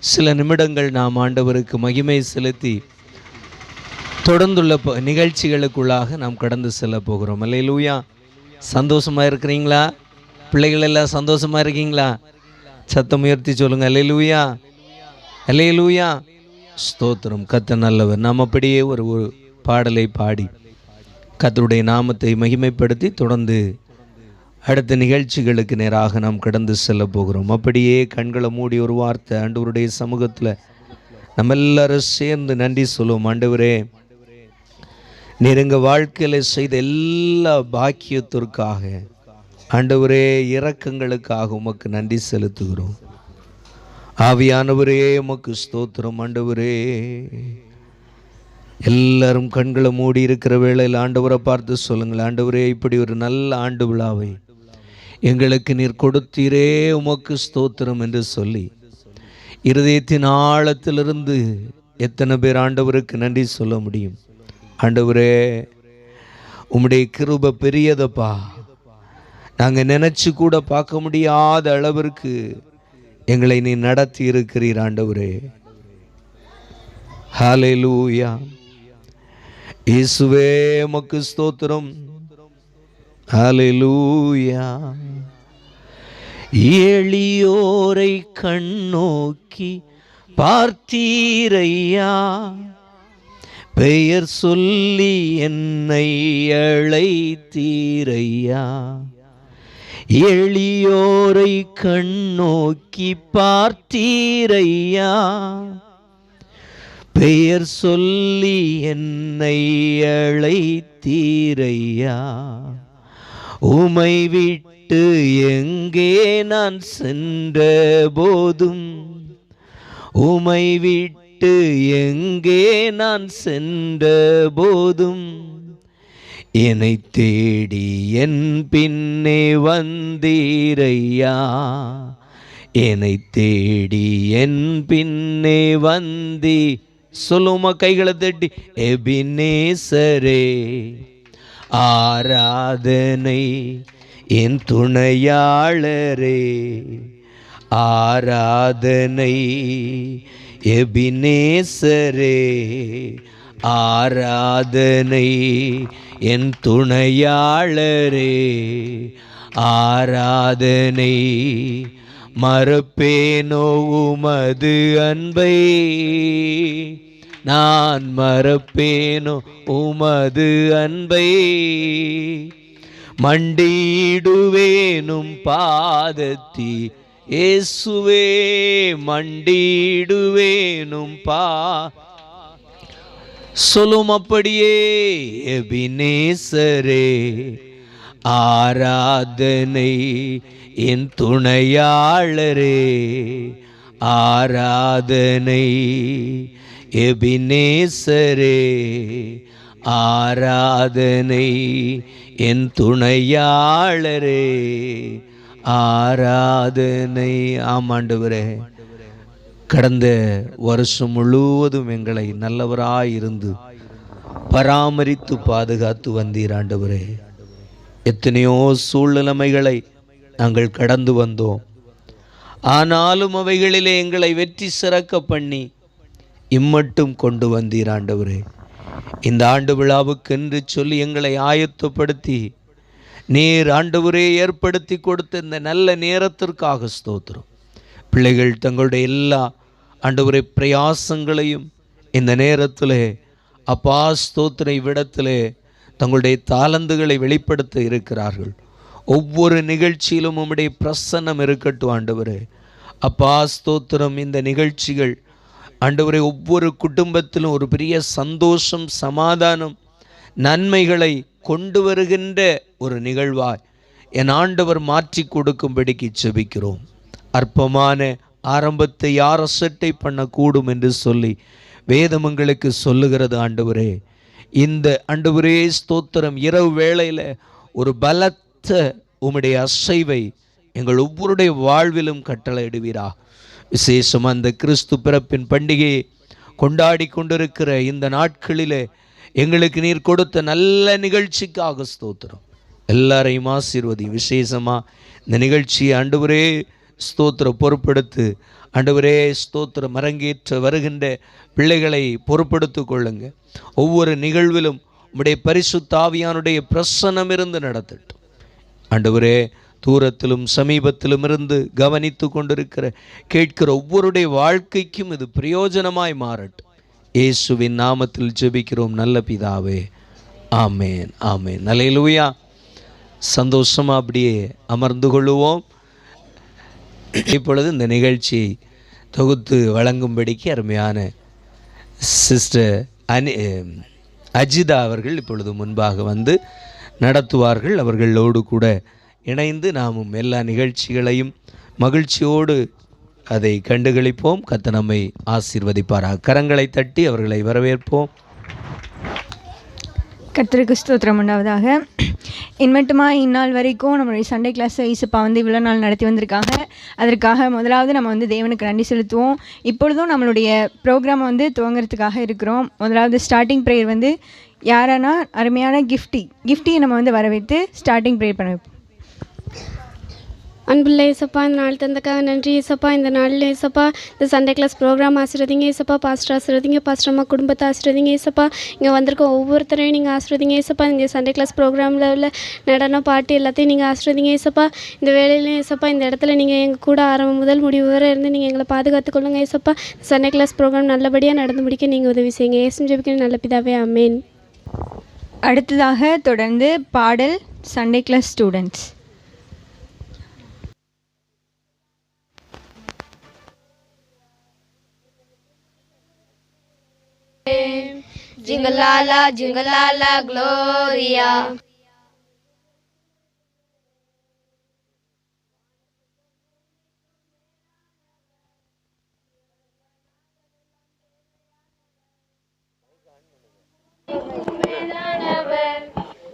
சில நிமிடங்கள் நாம் ஆண்டவருக்கு மகிமை செலுத்தி தொடர்ந்துள்ள நிகழ்ச்சிகளுக்குள்ளாக நாம் கடந்து செல்ல போகிறோம். அல்லேலூயா. சந்தோஷமாக இருக்கிறீங்களா? பிள்ளைகள் எல்லாம் சந்தோஷமாக இருக்கீங்களா? சத்தம் உயர்த்தி சொல்லுங்கள், அல்லேலூயா, அல்லேலூயா. ஸ்தோத்திரம். கர்த்தர் நல்லவர். நாம் அப்படியே ஒரு பாடலை பாடி கர்த்தருடைய நாமத்தை மகிமைப்படுத்தி தொடர்ந்து அடுத்த நிகழ்ச்சிகளுக்கு நேராக நாம் கடந்து செல்ல போகிறோம். அப்படியே கண்களை மூடி ஒரு வார்த்தை ஆண்டவருடைய சமூகத்தில் நம்ம எல்லாரும் சேர்ந்து நன்றி சொல்லுவோம். ஆண்டவரே, நீர் எங்கள் வாழ்க்கையில் செய்த எல்லா பாக்கியத்திற்காக, ஆண்டவரே இரக்கங்களுக்காக உமக்கு நன்றி செலுத்துகிறோம். ஆவியானவரே உமக்கு ஸ்தோத்திரம். ஆண்டவரே, எல்லாரும் கண்களை மூடி இருக்கிற வேளையில் ஆண்டவரை பார்த்து சொல்லுங்கள், ஆண்டவரே, இப்படி ஒரு நல்ல ஆண்டு விழாவை எங்களுக்கு நீர் கொடுத்தீரே, உமக்கு ஸ்தோத்திரம் என்று சொல்லி இருதயத்தின் ஆழத்திலிருந்து எத்தனை பேர் ஆண்டவருக்கு நன்றி சொல்ல முடியும்? ஆண்டவரே, உம்முடைய கிருபை பெரியதப்பா. நாங்கள் நினைச்சு கூட பார்க்க முடியாத அளவிற்கு எங்களை நீ நடத்தி இருக்கிறீர் ஆண்டவரே. ஹல்லேலூயா. இயேசுவே உமக்கு ஸ்தோத்திரம். ஹல்லேலூயா. எளியோரை கண்ணோக்கி பார்த்தீரையா, பெயர் சொல்லி என்னை அழைத்தீரையா. எளியோரை கண்ணோக்கி பார்த்தீரையா, பெயர் சொல்லி என்னை அழைத்தீரையா. உமை விட்டு எங்கே நான் சென்ற போதும், உமை விட்டு எங்கே நான் சென்ற போதும், என்னை தேடி என் பின்னே வந்தீரையா. என்னை தேடி என் பின்னே வந்தி. சொல்லுமா, கைகளை தட்டி. எபினேசரே, ஆராதனை என் துணையாளரே, ஆராதனை எபினேசரே, ஆராதனை என் துணையாளரே, ஆராதனை மறப்பேனோ உமது அன்பை, நான் மறப்பேனோ உமது அன்பை. மண்டிடுவேனும் பாதத்தி இயேசுவே, மண்டிடுவேனும் சொல்லும் அப்படியே. எபினேசரே, ஆராதனை என் துணையாளரே, ஆராதனை எபினேசரே, ஆராதனை என் துணையாளரே, ஆராதனை. ஆமாண்டவரே, கடந்த வருஷம் முழுவதும் எங்களை நல்லவராயிருந்து பராமரித்து பாதுகாத்து வந்தீர் ஆண்டவரே. எத்தனையோ சூழ்நிலைமைகளை நாங்கள் கடந்து வந்தோம். ஆனாலும் அவைகளிலே எங்களை வெற்றி சிறக்க பண்ணி இம்மட்டும் கொண்டு வந்தீர் ஆண்டவரே. இந்த ஆண்டு விழாவுக்கென்று சொல்லி எங்களை ஆயத்தப்படுத்தி நீர் ஆண்டவரே ஏற்படுத்தி கொடுத்த இந்த நல்ல நேரத்திற்காக ஸ்தோத்திரம். பிள்ளைகள் தங்களுடைய எல்லா ஆண்டவரே பிரயாசங்களையும் இந்த நேரத்திலே அப்பா ஸ்தோத்திர விடத்திலே தங்களுடைய தாளந்துகளை வெளிப்படுத்த இருக்கிறார்கள். ஒவ்வொரு நிகழ்ச்சியிலும் உம்முடைய பிரசன்னம் இருக்கட்டும் ஆண்டவரே. அப்பா ஸ்தோத்திரம். இந்த நிகழ்ச்சிகள் ஆண்டவரே ஒவ்வொரு குடும்பத்திலும் ஒரு பெரிய சந்தோஷம், சமாதானம், நன்மைகளை கொண்டு வருகின்ற ஒரு நிகழ்வாய் என் ஆண்டவர் மாற்றி கொடுக்கும்படிக்கு செபிக்கிறோம். அற்பமான ஆரம்பத்தை யார் அசட்டை பண்ணக்கூடும் என்று சொல்லி வேதமங்களுக்கு சொல்லுகிறது ஆண்டவரே. இந்த ஆண்டவரே ஸ்தோத்திரம் இரவு வேளையில் ஒரு பலத்த உம்முடைய அசைவை எங்கள் ஒவ்வொருடைய வாழ்விலும் கட்டளையிடுவீரா. விசேஷமாக அந்த கிறிஸ்து பிறப்பின் பண்டிகையை கொண்டாடி கொண்டிருக்கிற இந்த நாட்களில் எங்களுக்கு நீர் கொடுத்த நல்ல நிகழ்ச்சிக்காக ஸ்தோத்திரம். எல்லாரையும் ஆசீர்வதி. விசேஷமாக இந்த நிகழ்ச்சியை ஆண்டவரே ஸ்தோத்திர பொறுப்பெடுத்து ஆண்டவரே ஸ்தோத்திரம். அரங்கேற்ற வருகின்ற பிள்ளைகளை பொறுப்படுத்து கொள்ளுங்க. ஒவ்வொரு நிகழ்விலும் உம்முடைய பரிசுத்த ஆவியானுடைய பிரசன்னம் இருந்து நடத்தட்டும். ஆண்டவரே, தூரத்திலும் சமீபத்திலும் இருந்து கவனித்து கொண்டிருக்கிற கேட்கிற ஒவ்வொருடைய வாழ்க்கைக்கும் இது பிரயோஜனமாய் மாறட்டும். இயேசுவின் நாமத்தில் ஜெபிக்கிறோம் நல்ல பிதாவே, ஆமேன், ஆமேன். அல்லேலூயா. சந்தோஷமாக அப்படியே அமர்ந்து கொள்ளுவோம். இப்பொழுது இந்த நிகழ்ச்சியை தொகுத்து வழங்கும்படிக்கு அருமையான சிஸ்டர் அஜிதா அவர்கள் இப்பொழுது முன்பாக வந்து நடத்துவார்கள். அவர்களோடு கூட இணைந்து நாமும் எல்லா நிகழ்ச்சிகளையும் மகிழ்ச்சியோடு அதை கண்டுகளிப்போம். கர்த்தர் நம்மை ஆசீர்வதிப்பாராக. கரங்களை தட்டி அவர்களை வரவேற்போம். கர்த்தருக்கு ஸ்தோத்திரம் உண்டாவதாக. இன்மட்டுமா இந்நாள் வரைக்கும் நம்மளுடைய சண்டே கிளாஸை ஈசப்பா வந்து இவ்வளோ நாள் நடத்தி வந்திருக்காங்க. அதற்காக முதலாவது நம்ம வந்து தேவனுக்கு நன்றி செலுத்துவோம். இப்பொழுதும் நம்மளுடைய ப்ரோக்ராமை வந்து துவங்கிறதுக்காக இருக்கிறோம். முதலாவது ஸ்டார்டிங் ப்ரேயர் வந்து யாரானா அருமையான கிஃப்டியை நம்ம வந்து வரவேற்று ஸ்டார்டிங் ப்ரேயர் பண்ண வைப்போம். அன்புள்ள ஏசப்பா, இந்த நாள் தந்தக்காக நன்றி ஏசப்பா. இந்த நாளில் ஏசப்பா இந்த சண்டே கிளாஸ் ப்ரோக்ராம் ஆசிர்வதிங்க ஏசப்பா. பாஸ்டர் ஆசிர்வதிங்க, பாஸ்டர் அம்மா குடும்பத்தை ஆசிர்வதிங்க ஏசப்பா. இங்கே வந்திருக்க ஒவ்வொருத்தரையும் நீங்கள் ஆசிர்வதிங்க ஏசப்பா. இங்கே சண்டே கிளாஸ் ப்ரோக்ராமில் உள்ள நடனம், பாட்டு எல்லாத்தையும் நீங்கள் ஆசிர்வதிங்க ஏசப்பா. இந்த வேலையிலையும் ஏசப்பா, இந்த இடத்துல நீங்கள் எங்கள் கூட ஆரம்பம் முதல் முடிவு வரை இருந்து நீங்கள் எங்களை பாதுகாத்துக்கொள்ளுங்க ஏசப்பா. சண்டே கிளாஸ் ப்ரோக்ராம் நல்லபடியாக நடந்து முடிக்க நீங்கள் உதவி செய்யுங்க. ஏசும் ஜெபிக்கிற நல்ல பிதாவே, ஆமேன். அடுத்ததாக தொடர்ந்து பாடல் Sunday class students. Jingalala, jingalala, gloria.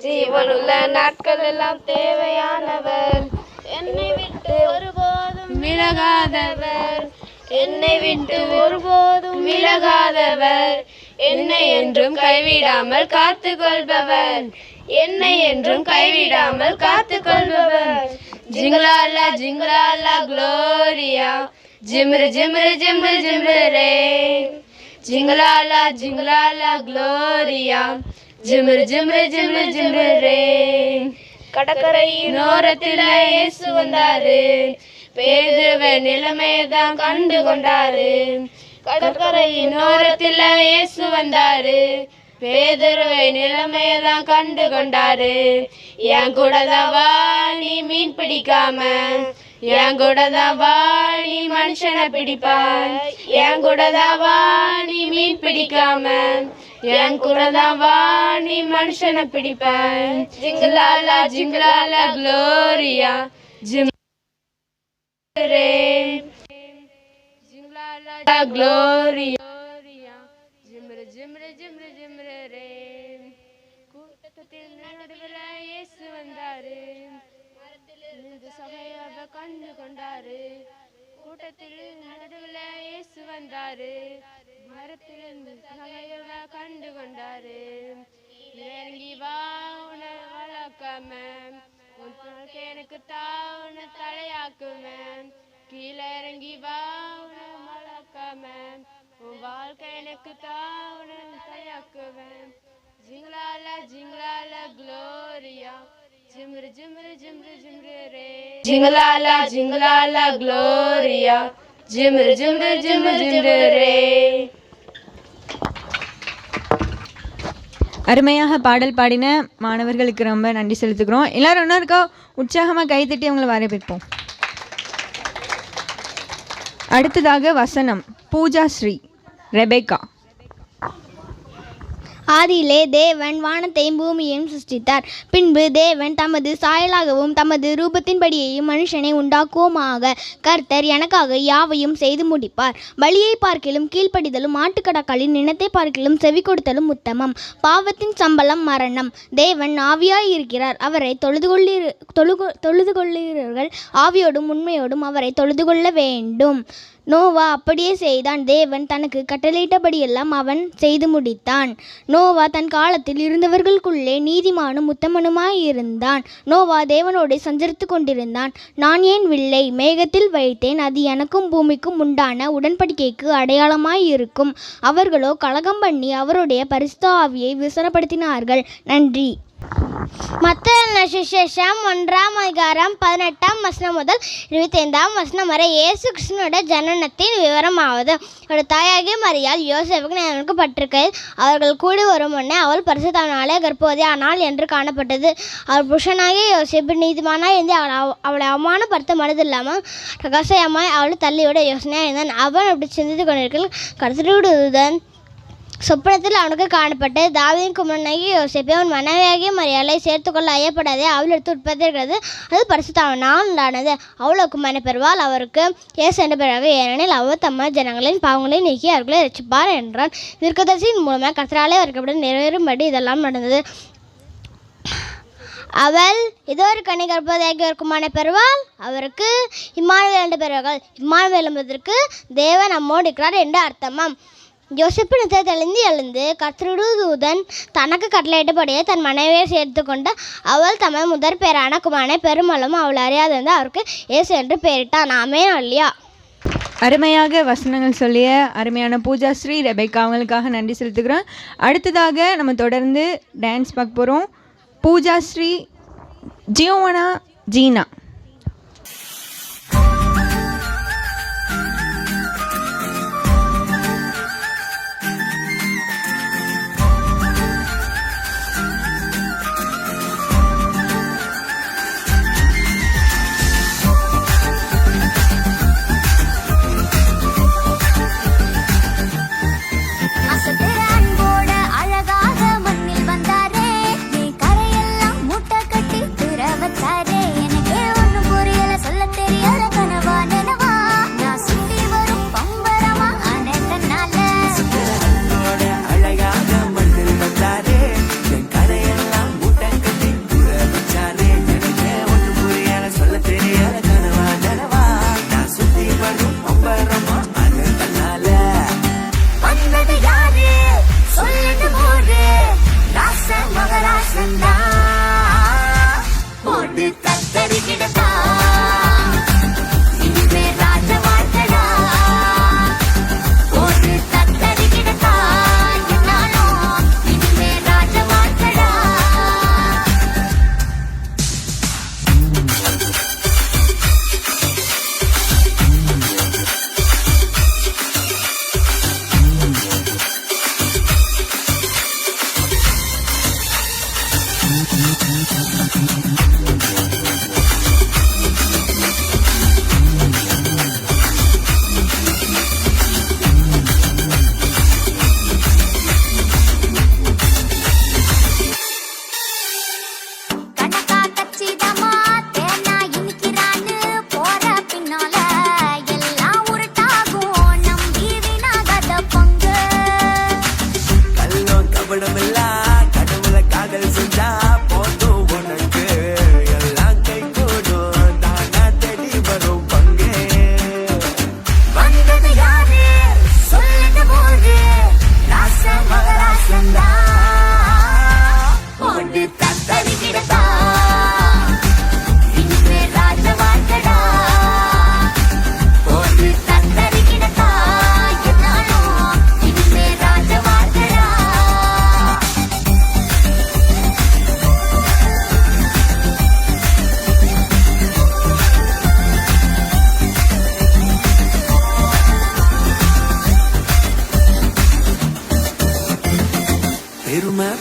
ஜீவனுள்ள நாட்கள் எல்லாம் தேவையானவர், என்னை விட்டு ஒருபோதும் விலகாதவர், என்னை விட்டு ஒருபோதும் விலகாதவர், என்னை என்றும் கைவிடாமல் காத்து கொள்பவர், என்னை என்றும் கைவிடாமல் காத்து கொள்பவர். ஜிங்கலாலா ஜிங்கலாலா க்ளோரியா, ஜிம்ரு ஜிம்ரு ஜிம்ரு ஜிம்ரு ரே. ஜிங்கலாலா ஜிங்கலாலா க்ளோரியா, ஜிம்ரு ஜிம்ரு ஜிம்ரு ஜிம்ரு ரே. கடற்கரையின் ஓரத்தில் இயேசு வந்தாரு, பேதுருவை நிலைமையதான் கண்டு கொண்டாரு. கடற்கரையின் ஓரத்தில் இயேசு வந்தாரு, பேதுருவை நிலைமையதான் கண்டு கொண்டாரு. என் கூட தான் வா நீ மீன் பிடிக்காம, என் கூட தான் வா நீ மனுஷனை பிடிப்பாய், என் கூட தான் வா நீ மீன் பிடிக்காம, என் கூட தான் வா நீ மனுஷனை பிடிப்பாய். ஜிங்கலாலா ஜிங்கலாலா க்ளோரியா, ஜிம் ரே. ஜிங்கலாலா க்ளோரியா, ஜிம்ரு ஜிம்ரு ஜிம்ரு ஜிம்ரு ரே. கூட்டத்தில் நடுவில் இயேசு வந்தாரு, மரத்திலிருந்து சகையாவை கண்டு கொண்டாரு. கூட்டத்தில் நடுவில் இயேசு வந்தாரு, மரத்திலிருந்து சகையாவை கண்டு கொண்டாரு. இறங்கி வா உன்னை வளர்க்காம, உன் எனக்கு தாவுன தலையாக்கும. கீழே இறங்கி வா உன்னை வளர்க்காம, உன் வாழ்க்கை எனக்கு தாவுன தலையாக்குவேன். ஜிங்கலாலா ஜிங்கலாலா க்ளோரியா, ஜிம்ரு ஜிம்ரு ஜிம்ரு ஜிம்ரு ரே. ஜிங்கலாலா ஜிங்கலாலா க்ளோரியா, ஜிம்ரு ஜிம்ரு ஜிம்ரு ஜிம்ரு ரே. அருமையாக பாடல் பாடின மாணவர்களுக்கு ரொம்ப நன்றி செலுத்துக்கிறோம். எல்லாரும் ஒன்றா இருக்கா உற்சாகமாக கைத்தட்டி அவங்களை வரவேற்போம். அடுத்ததாக வசனம் பூஜா ஸ்ரீ ரெபேக்கா. ஆதியிலே தேவன் வானத்தையும் பூமியையும் சிருஷ்டித்தார். பின்பு தேவன் தமது சாயலாகவும் தமது ரூபத்தின்படியையும் மனுஷனை உண்டாக்குவோமாக. கர்த்தர் எனக்காக யாவையும் செய்து முடிப்பார். பலியை பார்க்கிலும் கீழ்ப்படிதலும் ஆட்டுக்கடாக்களின் இனத்தை பார்க்கிலும் செவி கொடுத்தலும் உத்தமம். பாவத்தின் சம்பளம் மரணம். தேவன் ஆவியாய் இருக்கிறார். அவரை தொழுது கொள்ளுகிறவர்கள் ஆவியோடும் உண்மையோடும் அவரை தொழுது கொள்ள வேண்டும். நோவா அப்படியே செய்தான். தேவன் தனக்கு கட்டளையிட்டபடியெல்லாம் அவன் செய்து முடித்தான். நோவா தன் காலத்தில் இருந்தவர்களுக்குள்ளே நீதிமானும் உத்தமனுமாயிருந்தான். நோவா தேவனோடு சஞ்சரித்து கொண்டிருந்தான். நான் என் வில்லை மேகத்தில் வைத்தேன், அது எனக்கும் பூமிக்கும் உண்டான உடன்படிக்கைக்கு அடையாளமாயிருக்கும். அவர்களோ கலகம் பண்ணி அவருடைய பரிசுத்த ஆவியை விசனப்படுத்தினார்கள். நன்றி. மத்தேயு சுவிசேஷம் 1:18 முதல் 25 வரை இயேசு கிறிஸ்துவோட ஜனனத்தின் விவரமாவது. ஒரு தாயாகிய மரியாள் யோசேப்புக்கு நியமிக்கப்பட்டிருக்கையில் அவர்கள் கூடி வரும் முன்னே அவள் பரிசுத்தாவினாலே கர்ப்பவதி ஆனாள் என்று காணப்பட்டது. அவர் புருஷனாகிய யோசேப்பு நீதிமானாய் இருந்து அவளை அவமானப்படுத்த மனதில்லாமல் ரகசியமாய் அவளை தள்ளிவிட யோசனையாக இருந்தான். அவன் அப்படி சிந்தித்து கொண்டிருக்கையில் கர்த்தருடன் சொப்பனத்தில் அவனுக்கு காணப்பட்டு, தாவீதின் குமாரனாகிய யோசேப்பை அவன் மனைவியாகிய மரியாளை சேர்த்துக்கொள்ள ஐயப்படாதே, அவளிடத்து உற்பத்தி இருக்கிறது, அது பரிசுத்தாவினால் உண்டானது. அவளுக்கு மனை பெறுவாள். அவருக்கு இயேசு என்ற பெயராக, ஏனெனில் அவர் தம்ம ஜனங்களின் பாவங்களை நீக்கி அவர்களை ரட்சிப்பார் என்றான். தீர்க்கதரிசியின் மூலமாக கர்த்தராலே வரைக்கப்பட்டு நிறைவேறும்படி இதெல்லாம் நடந்தது. அவள் இதோ ஒரு கனி கர்ப்பவதியாகி ஒரு குமாரனை பெறுவாள். அவருக்கு இம்மானுவேல் என்று பெறுவார்கள். இம்மானுவேல் என்பதற்கு தேவன் நம்மோடு இருக்கிறார் என்று அர்த்தமாம். யோசேப்பு நித்திரை எழுந்து கர்த்தருடைய தூதன் தனக்கு கட்டளையிட்டபடியே தன் மனைவியை சேர்த்து கொண்டு அவள் தமது முதற் பேரான குமாரனை பெருமளவும் அவள் அறியாதிருந்து அவருக்கு இயேசு என்று பெயரிட்டான். ஆமென். அல்லேலூயா. அருமையாக வசனங்கள் சொல்லிய அருமையான பூஜாஸ்ரீ ரெபேக்கா அவங்களுக்காக நன்றி செலுத்துக்கிறோம். அடுத்ததாக நம்ம தொடர்ந்து டான்ஸ் பார்க்க போகிறோம். பூஜாஸ்ரீ ஜியோவனா ஜீனா.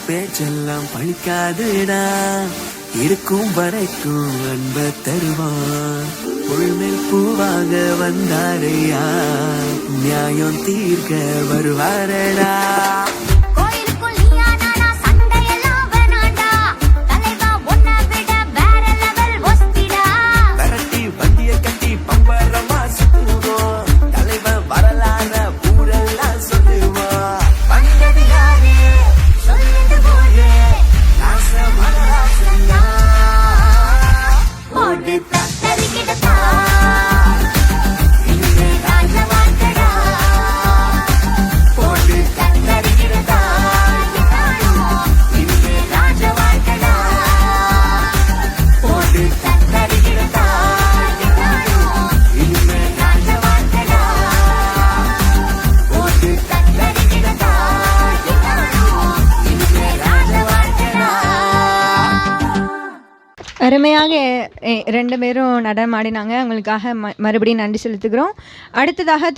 பேச்செல்லாம் பழிக்காதுடா, இருக்கும் வரைக்கும் அன்ப தருவான். புல்மேல் பூவாக வந்தாரையா, நியாயம் தீர்க்க வருவாரடா. ராஜா அருமையாக 2 பேரும் நடனம் ஆடினாங்க. அவங்களுக்காக மறுபடியும் நன்றி செலுத்துகிறோம். அடுத்ததாக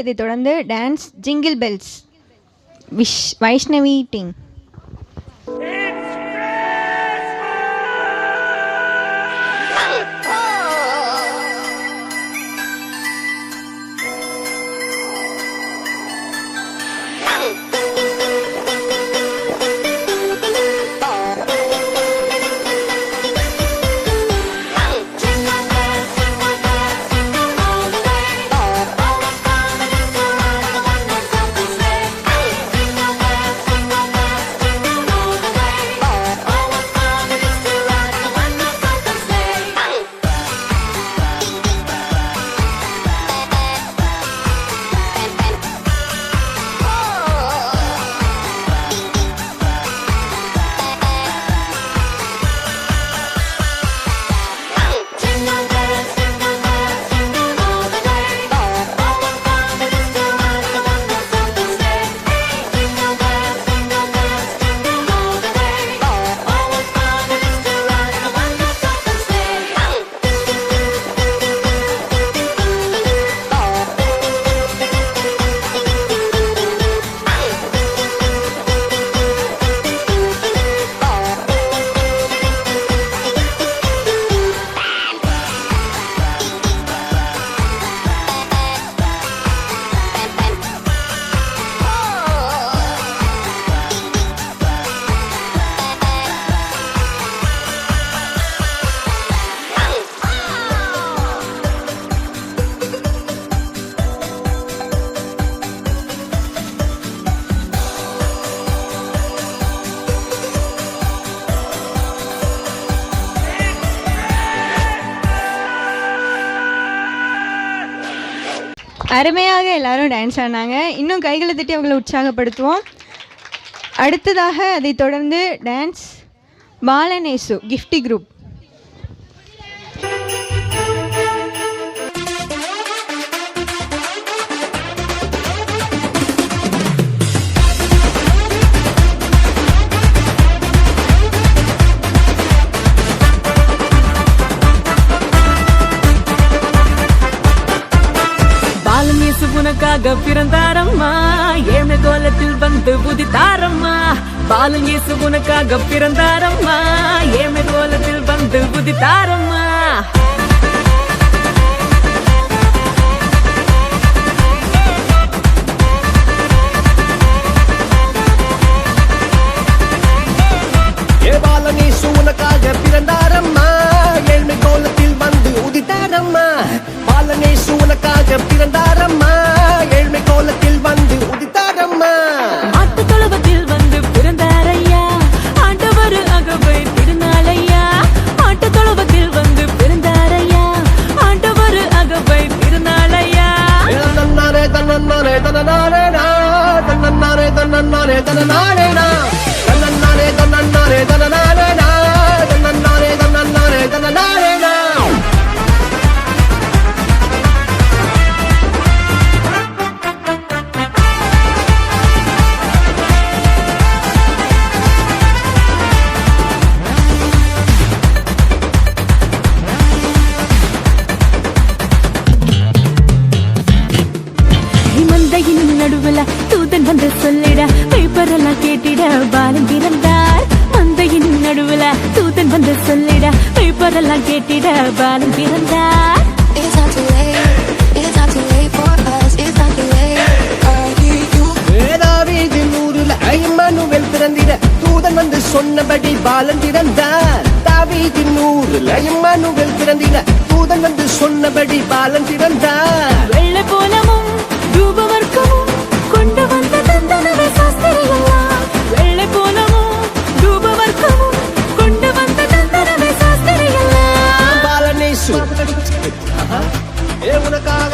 இதை தொடர்ந்து dance jingle bells Vaishnavi team. அருமையாக எல்லாரும் டான்ஸ் ஆடினாங்க. இன்னும் கைகளை தட்டி அவங்களை உற்சாகப்படுத்துவோம். அடுத்ததாக அதை தொடர்ந்து டான்ஸ் பாலனேசு கிஃப்டி குரூப். உனக்காக பிறந்தாரம்மா, ஏழ்மை கோலத்தில் வந்து உதித்தாரம்மா. பாலன் இயேசு உனக்காக பிறந்தாரம்மா, ஏழ்மை கோலத்தில் வந்து உதித்தாரம்மா. பாலன் இயேசு உனக்காக பிறந்தாரம்மா, ஏழ்மை கோலத்தில் வந்து உதித்தாரம்மா. பாலன் இயேசு உனக்காக பிறந்தாரம்மா, ஏழ்மை கோலத்தில் வந்து உதித்தாரம்மா. மாட்டு தொழுவத்தில் வந்து பிறந்தாரையா, ஆண்டவர் அகவை திருநாளையா. மாட்டு தொழுவத்தில் வந்து பிறந்தாரையா, ஆண்டவர் அகவை திருநாளையா. தன்னாரே தன்னாரே தன்னாரேடா, தன்னாரே தன்னாரே தன்னாரேடா, தன்னாரே தன்னாரே தன்னாரேடா, தன்னாரே தன்னாரே தன்னாரேடா. நடுவுல தூதன் வந்து சொல்லிட, பேப்பரெல்லாம் கேட்டிட பாலன் பிறந்தார். மந்தையின் நடுவுல தூதன் வந்து சொல்லிட, பேப்பரெல்லாம் கேட்டிட பாலன் பிறந்தார். இம்மானுவேல் பிறந்திட தூதன் வந்து சொன்னபடி பாலன் பிறந்தார். தாவீதின் ஊரில் இம்மானுவேல் பிறந்திட தூதன் வந்து சொன்னபடி பாலன் பிறந்தார். வெள்ளை போலமும் ரூபவர்க்கமும் கொண்டு வந்த தந்தனவே சாஸ்திரியெல்லாம். வெள்ளை போலமும் ரூபவர்க்கமும் கொண்டு வந்த தந்தனவே சாஸ்திரியெல்லாம். பாலனேசு உனக்காக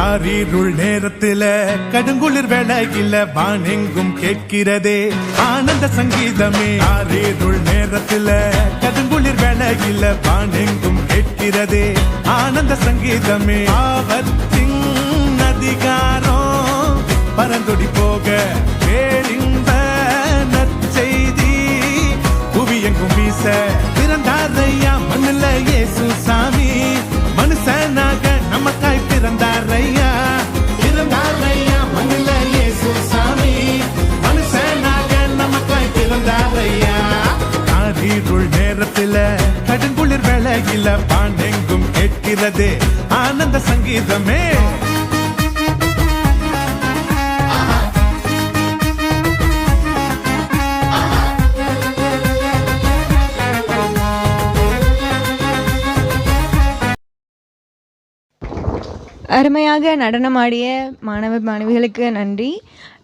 காரிருள் நேரத்தில கடுங்குளிர் வேளையில வானெங்கும் கேட்கிறதே ஆனந்த சங்கீதமே. காரிருள் நேரத்தில கடுங்குளிர் வேளையில வானெங்கும் கேட்கிறதே ஆனந்த சங்கீதமே. ஆபத்தின் அதிகாரம் பரந்தொடி போக பேரின்ப நற்செய்தி புவியெங்கும் வீச பிறந்தாரையா மண்ணுல இயேசு சாமி. மனுஷனாக நமக்காய் பிறந்தாரையா பிறந்தாரையா மண்ணுல இயேசு சாமி. மனுஷனாக நமக்காய் பிறந்தாரையா. காரிருள் நேரத்தில கடுங்குளிர் வேளையில பாண்டெங்கும் கேட்கிறதே ஆனந்த சங்கீதமே. அருமையாக நடனமாடிய மாணவ மாணவிகளுக்கு நன்றி.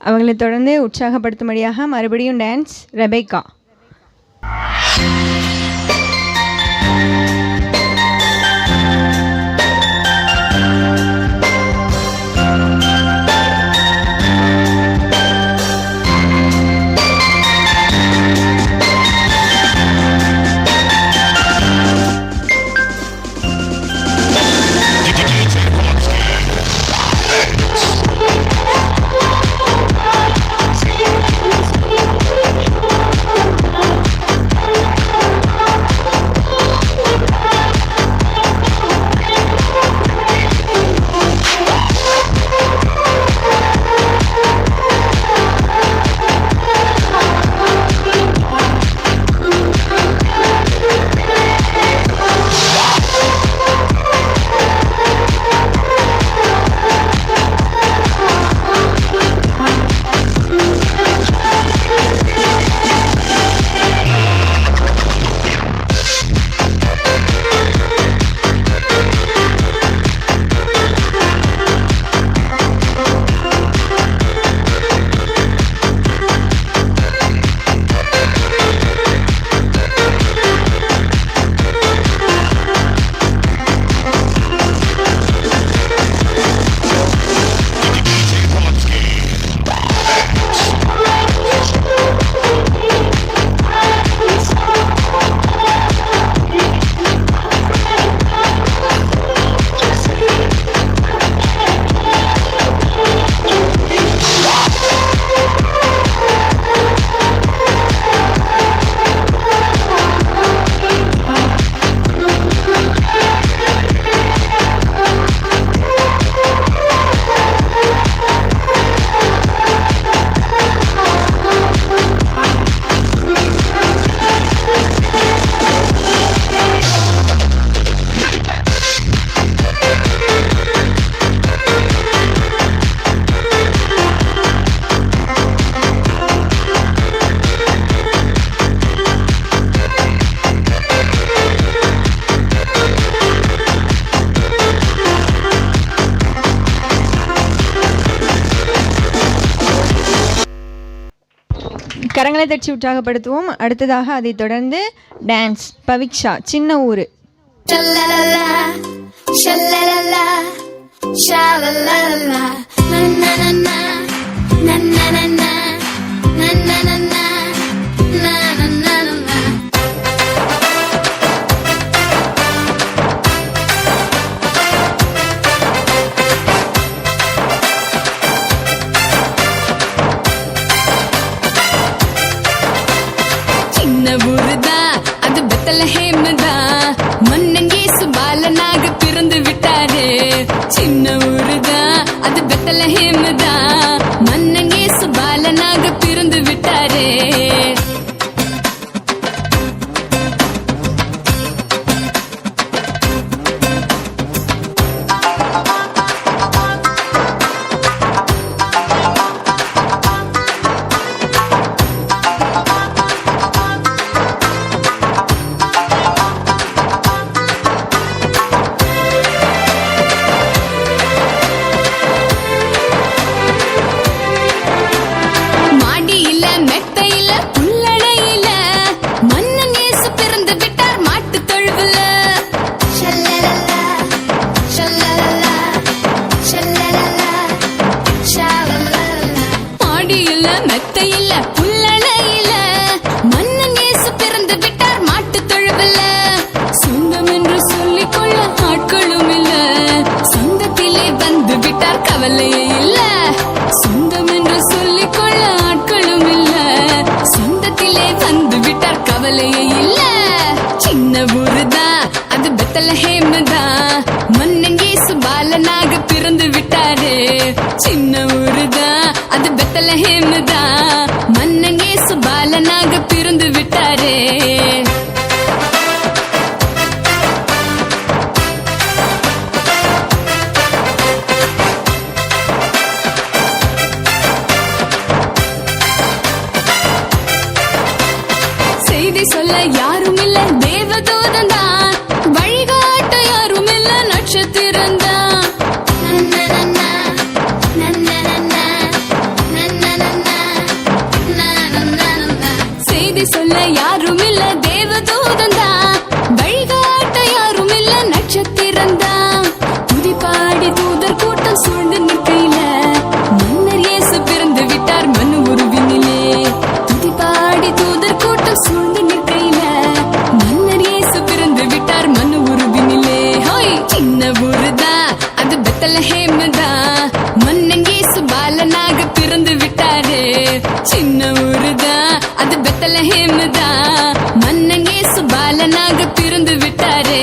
அவங்களை தொடர்ந்து உற்சாகப்படுத்தும்படியாக மறுபடியும் டான்ஸ் ரெபேக்கா. கரங்களை தட்டி உற்சாகப்படுத்துவோம். அடுத்ததாக அதை தொடர்ந்து டான்ஸ் பவிக்ஷா சின்ன ஊரு. அது பெத்தலஹேம்தா மன்னன் இயேசு பாலனாக பிறந்து விட்டாரே. சின்ன ஊருதா அது பெத்தலஹேம்தா மன்னன் இயேசு பாலனாக பிறந்து விட்டாரே. கவலையே இல்ல. சொந்தம் என்று சொல்லிக்கொள்ள ஆட்களும் இல்ல. சொந்தத்திலே வந்து விட்டார் கவலையே இல்ல. சின்ன ஊருதான் அது பெத்லஹேம் தான். மன்னன் இயேசு பாலனாக பிறந்து விட்டாரு. சின்ன ஊருதான் அது பெத்லஹேம் தான். மன்னன் இயேசு பாலனாக பிறந்து விட்டாரு. செய்தி சொல்ல யாரும் இல்ல, தேவதூதன் தான். வழிகாட்ட யாரும் இல்ல, நட்சத்திரம் தான். செய்தி சொல்ல யாரும் இல்ல, தேவதூதன் தான். வழிகாட்ட யாரும் இல்ல, நட்சத்திரம் தான். துதிபாடி தூதர் கூட்டம் சூழ்ந்து நிற்கையில மன்னர் இயேசு பிறந்து விட்டார் மனு உருவினிலே. துதிபாடி தூதர் கூட்டம் சூழ்ந்து நிற்கையில மன்னர் இயேசு பிறந்து விட்டார் மனு உருவினிலே. ஹோய், சின்ன ஊருதான் அது பெத்லஹேம் தான். மன்னன் இயேசு பாலனாக பிறந்து விட்டாரு. சின்ன ஊருதான் அது பெத்லஹேம் தான். மன்னன் இயேசு பாலனாக பிறந்து விட்டாரு.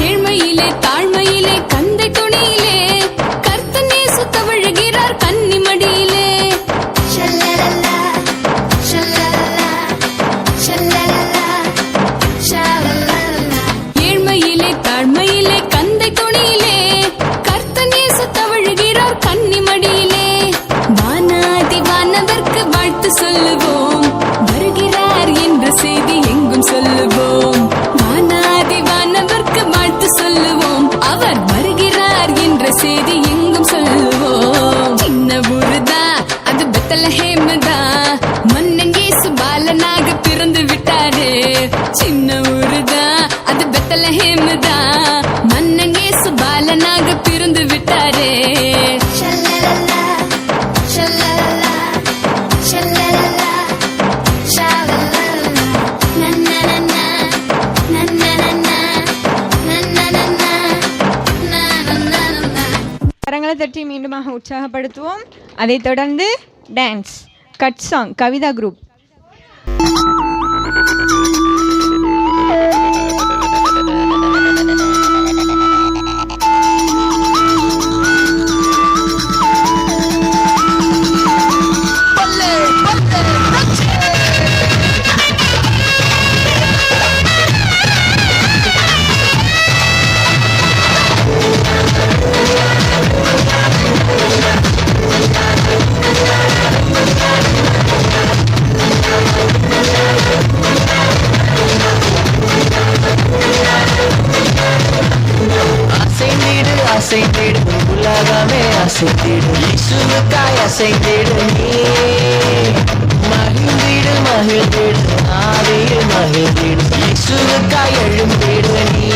ஏழ்மையிலே தாழ்மையிலே கந்தை துணியிலே கர்த்தன் இயேசு தவழுகிறார் கன்னிமடியிலே. ஏழ்மையிலே தாழ்மையிலே கந்தை துணியிலே கர்த்தன் இயேசு தவழுகிறார் கன்னிமடியிலே. வானாதி வானவர்க்கு வாழ்த்து சொல்லுவோம், வருகிறார் என்ற செய்தி எங்கும் சொல்லுவோம். வானாதி வானவர்க்கு வாழ்த்து சொல்லுவோம், அவர் வருகிறார் என்ற செய்தி எங்கும் சொல்லுவோம். சின்ன ஊருதான் அது பெத்லஹேம் தான். மன்னன் இயேசு பாலனாக பிறந்து விட்டாரு. சின்ன ஊருதான் அது பெத்லஹேம் தான். மன்னன் இயேசு பாலனாக பிறந்து விட்டாரு. கரங்களை தட்டி மீண்டுமாக உற்சாகப்படுத்துவோம். அதைத் தொடர்ந்து dance cut song Kavita group. அசைந்திடு உலகமே அசைந்திடு, இயேசுவுக்காய் அசைந்திடு நீ. மகிழ்ந்திடு மகிழ்ந்திடு ஆவியில் மகிழ்ந்திடு, இயேசுவுக்காய் எழுந்திடு நீ.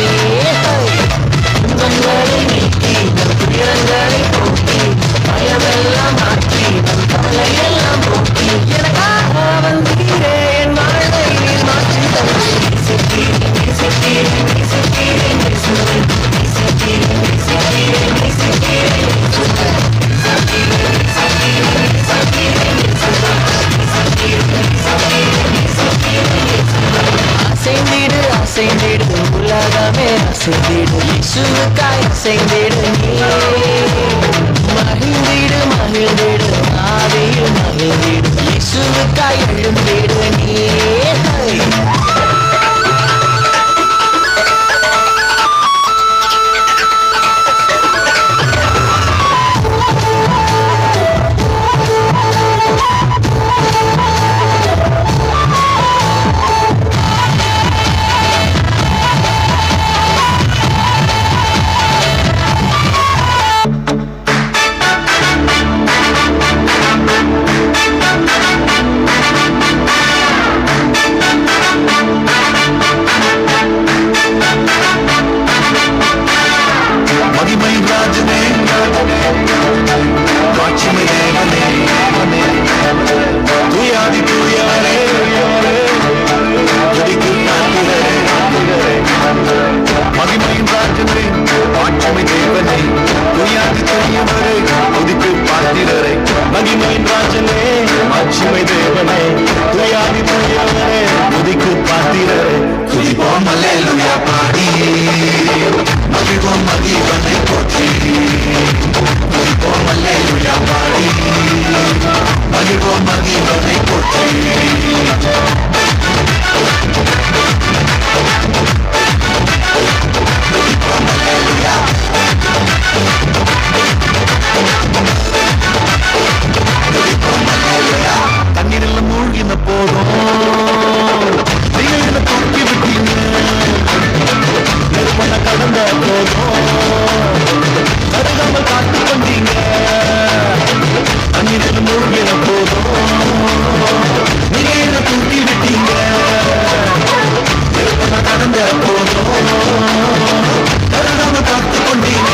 துன்பங்களை நீக்கி நம் துயரங்களை போக்கி, பயமெல்லாம் மாற்றி நம் கவலையெல்லாம் போக்கி, எனக்காக வந்தீரே என் வாழ்வை நீர் மாற்றி தந்தீர். நேசித்தீர் நேசித்தீர் நேசித்தீர் நேசித்தீர் அசைந்திடு அசைந்திடு உலகமே அசைந்திடு, இயேசுவுக்காய் அசைந்திடு நீ. மகிழ்ந்திடு மகிழ்ந்திடு ஆவியில் மகிழ்ந்திடு, இயேசுவுக்காய் எழுந்திடு நீ. தூயவரை துதிக்கு பாத்திரரை மகிமையின் ராஜனே மாட்சிமை தேவனே துயாதி தூயவரே துதிக்கு பாத்திரரை துதிப்போம் அல்லேலூயா பாடி மகிழ்வோம் மகிழ்வனை போற்றி துதிப்போம் அல்லேலூயா பாடி மகிழ்வோம் மகிழ்வனை போற்றி தண்ணீரில் மூழ்கின போதும் நீங்க தூக்கி விட்டீங்க நெருப்பன கடந்த போதும் கருகாமல் காத்து கொண்டீங்க தண்ணீரில் மூழ்கின போதும் நீங்க தூக்கி விட்டீங்க நெருப்பன கடந்த போதும் கருகாமல் காத்து கொண்டீங்க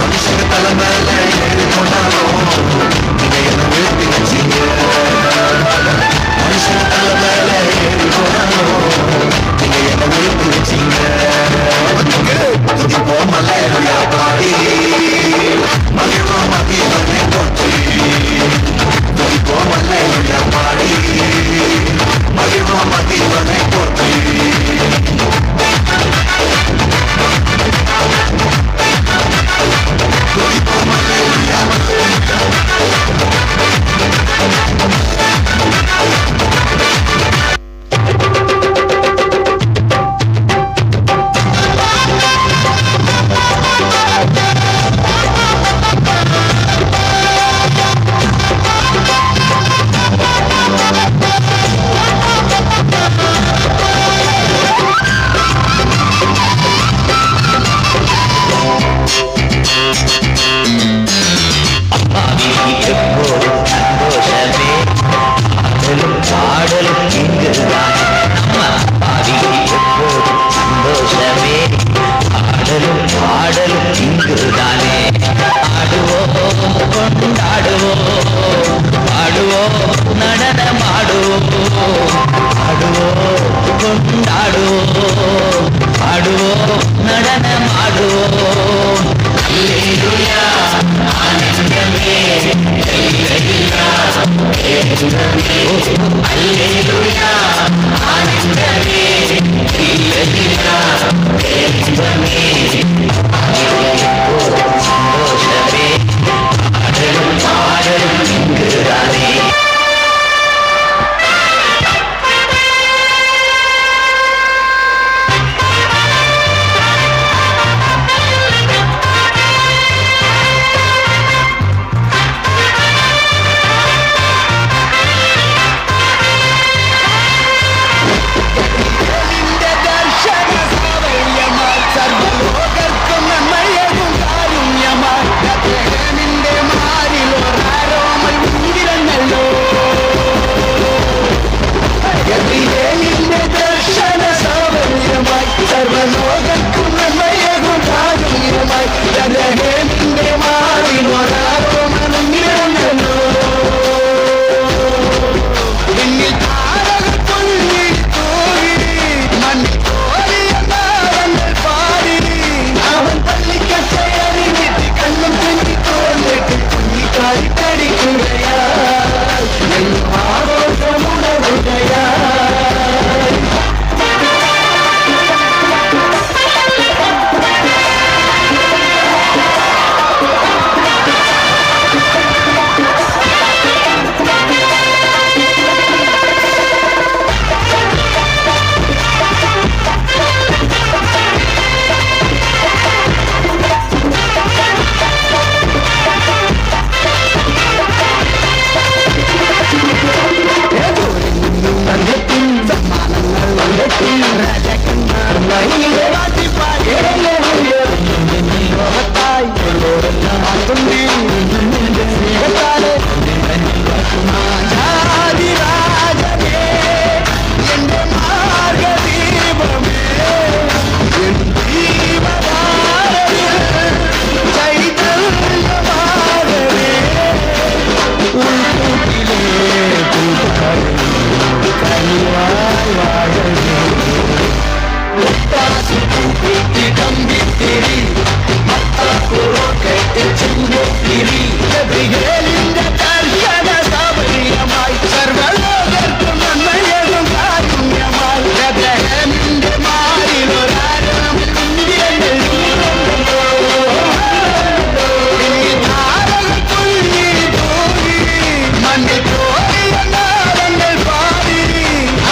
மனுஷங்க தலைமையில ஏறி கொண்டாலும் நீங்க என்ன வீழ்த்தி வச்சீங்க மனுஷங்க தலைமையில ஏறி கொண்டாலும் நீங்க என்ன வீழ்த்தி வச்சீங்க துதிப்போம் அல்லேலூயா பாடி மகிழ்வோம் மகிழ்வனை போற்றி துதிப்போம் அல்லேலூயா பாடி மகிழ்வோம் மகிழ்வனை போற்றி இனி கபிகேலிந்த கல்யாண சாபரியமாய் சர்வலோகர்க்கும் நன்மையதும் காருண்யமாய் பெத்லஹேமின் மாறில் ஒரு ஆரம்பம் எங்கள் இனி தாரகத்துள் நீ போகி மண்ணில் போய் நாடங்கள் பாடி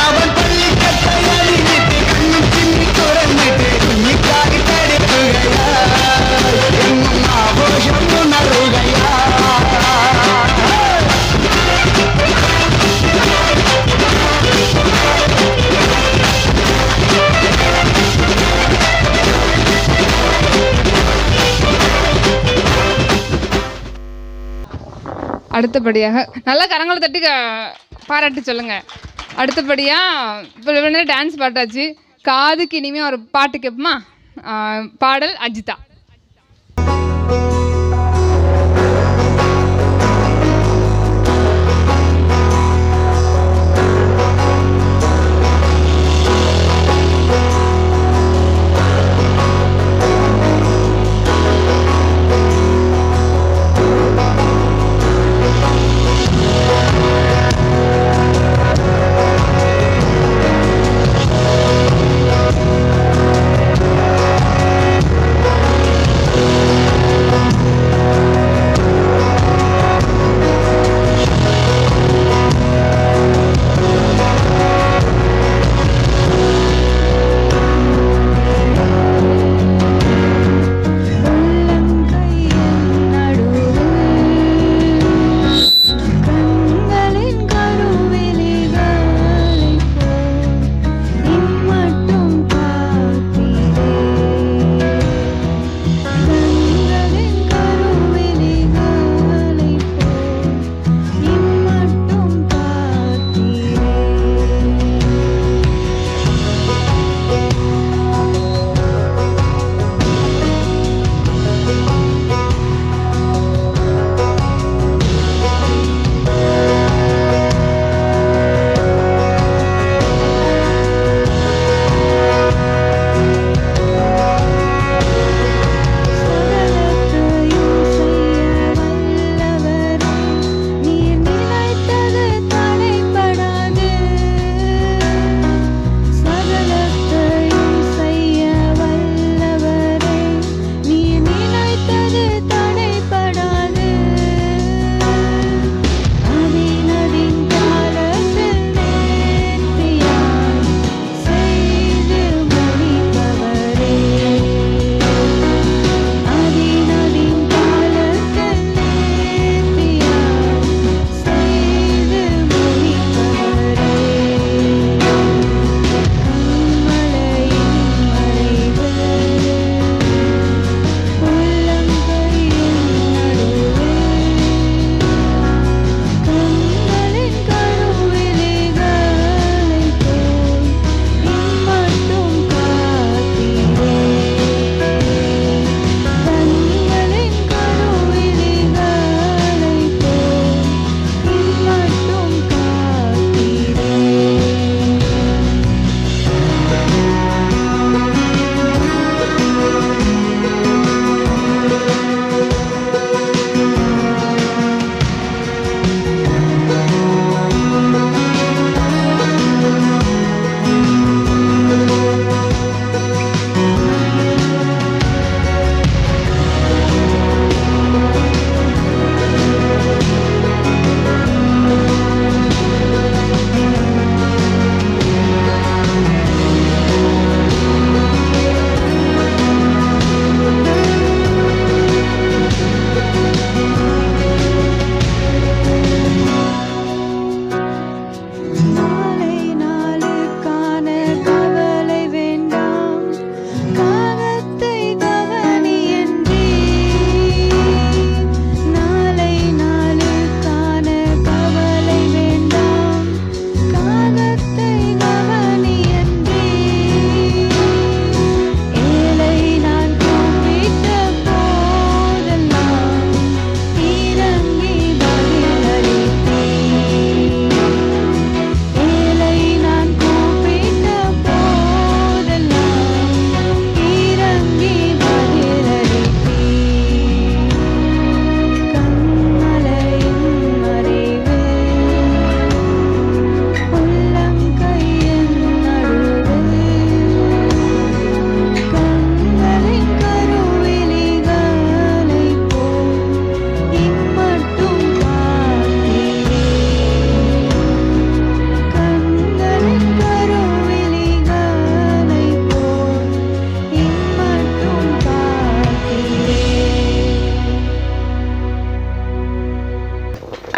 அவன் பள்ளிக்கட்டை அணிவிட்டு கண்ணும் சின்னி துறந்துட்டு குஞ்சிக்காய் தடுக்குகையா என்னும் ஆபோஷம் உணர்வுகையா அடுத்தபடியாக நல்லா கரங்களை தட்டி பாராட்டி சொல்லுங்க. அடுத்தபடியாக இப்போ டான்ஸ் பாட்டாச்சு. காதுக்கு இனிமேல் ஒரு பாட்டு கேட்போமா? பாடல் அஜிதா.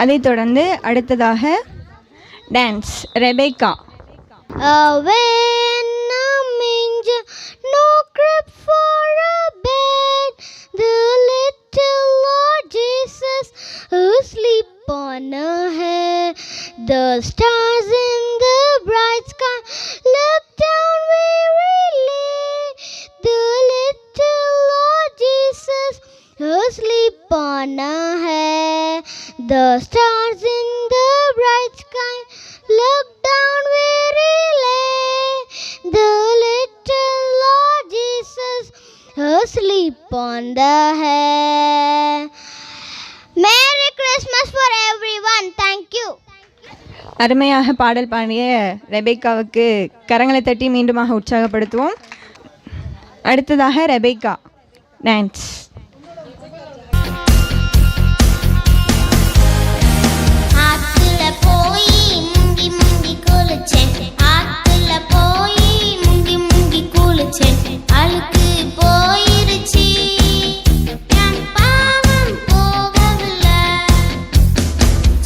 அதைத் தொடர்ந்து அடுத்ததாக dance Rebecca. When a manger, no crib for a bed, the little Lord Jesus asleep on a head. The stars in the bright sky look down wearily. The little Lord Jesus asleep on a head. The stars in the bright sky look down wearily. The little Lord Jesus asleep on the head. Merry Christmas for everyone. Thank you. அருமையாக பாடல் பாடிய ரெபேக்காவுக்கு கரங்களை தட்டி மீண்டுமாக உற்சாகப்படுத்துவோம். அடுத்ததாக Rebecca dance. ஆத்துல போய் முங்கி முங்கி குளிச்சேன், ஆத்துல போய் முங்கி முங்கி குளிச்சேன், அழுக்கு போயிருச்சு என் பாவம் போகவில்லை.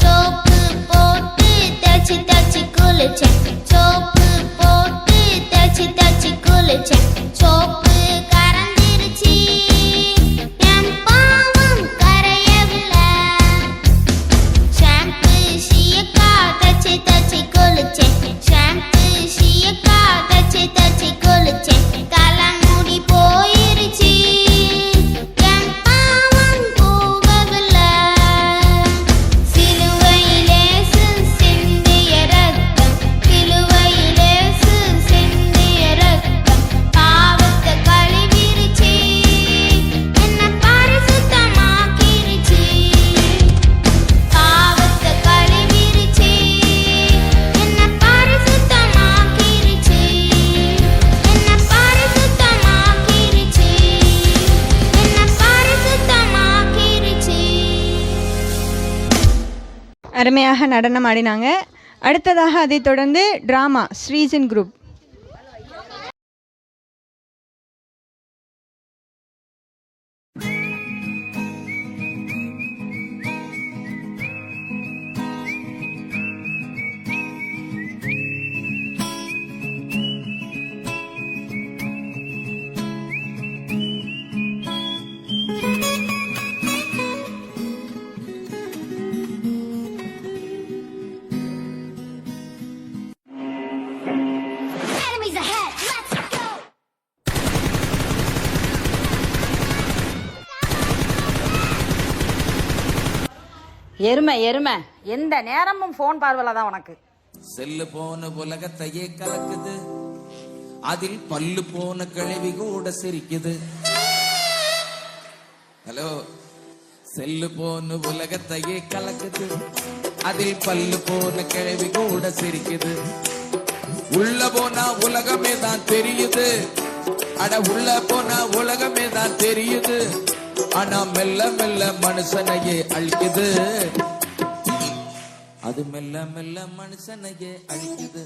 சோப்பு போட்டு தச்சு தச்சு குளிச்சேன், சோப்பு போட்டு தச்சு தச்சு குளிச்சேன், சோப்பு கரைஞ்சிருச்சு என் பாவம் கரையவில்லை. ஷாம்பு சீயக்கா தச்சு தச்சு குளிச்சேன், ஷாம்பு சீயக்கா தச்சு தச்சு குளிச்சேன், தலைமுடி போயிருச்சு என் பாவம் போகவில்லை. சிலுவையிலேசு சிந்திய ரத்தம், சிலுவையிலேசு சிந்திய ரத்தம் பாவத்தை கழுவிருச்சு, என்னை பரிசுத்தமாக்கிருச்சு. பாவத்தை கழுவிருச்சு, என்னை பரிசுத்தமாக்கிருச்சு, என்னை பரிசுத்தமாக்கிருச்சு, என்னை பரிசுத்தமாக்கிருச்சு. அருமையாக நடனம் ஆடினாங்க. அடுத்ததாக அதைத் தொடர்ந்து drama Sreesan group. Enemies ahead, let's go. எருமை எருமை எந்த நேரமும் போன் பார்வையில தான் உனக்கு. செல்லு போன உலகத்தையே கலக்குது, அதில் பல்லு போன கிழவி கூட சிரிக்குது. ஹலோ, செல்லு போன உலகத்தையே கலக்குது, அதில் பல்லு போன கிழவி கூட சிரிக்குது. உள்ள போனா உலகமே தான் தெரியுது, அட உள்ள போனா உலகமே தான் தெரியுது, ஆனா மெல்ல மெல்ல மனுஷனையே அழிக்குது, அது மெல்ல மெல்ல மனுஷனையே அழிக்குது.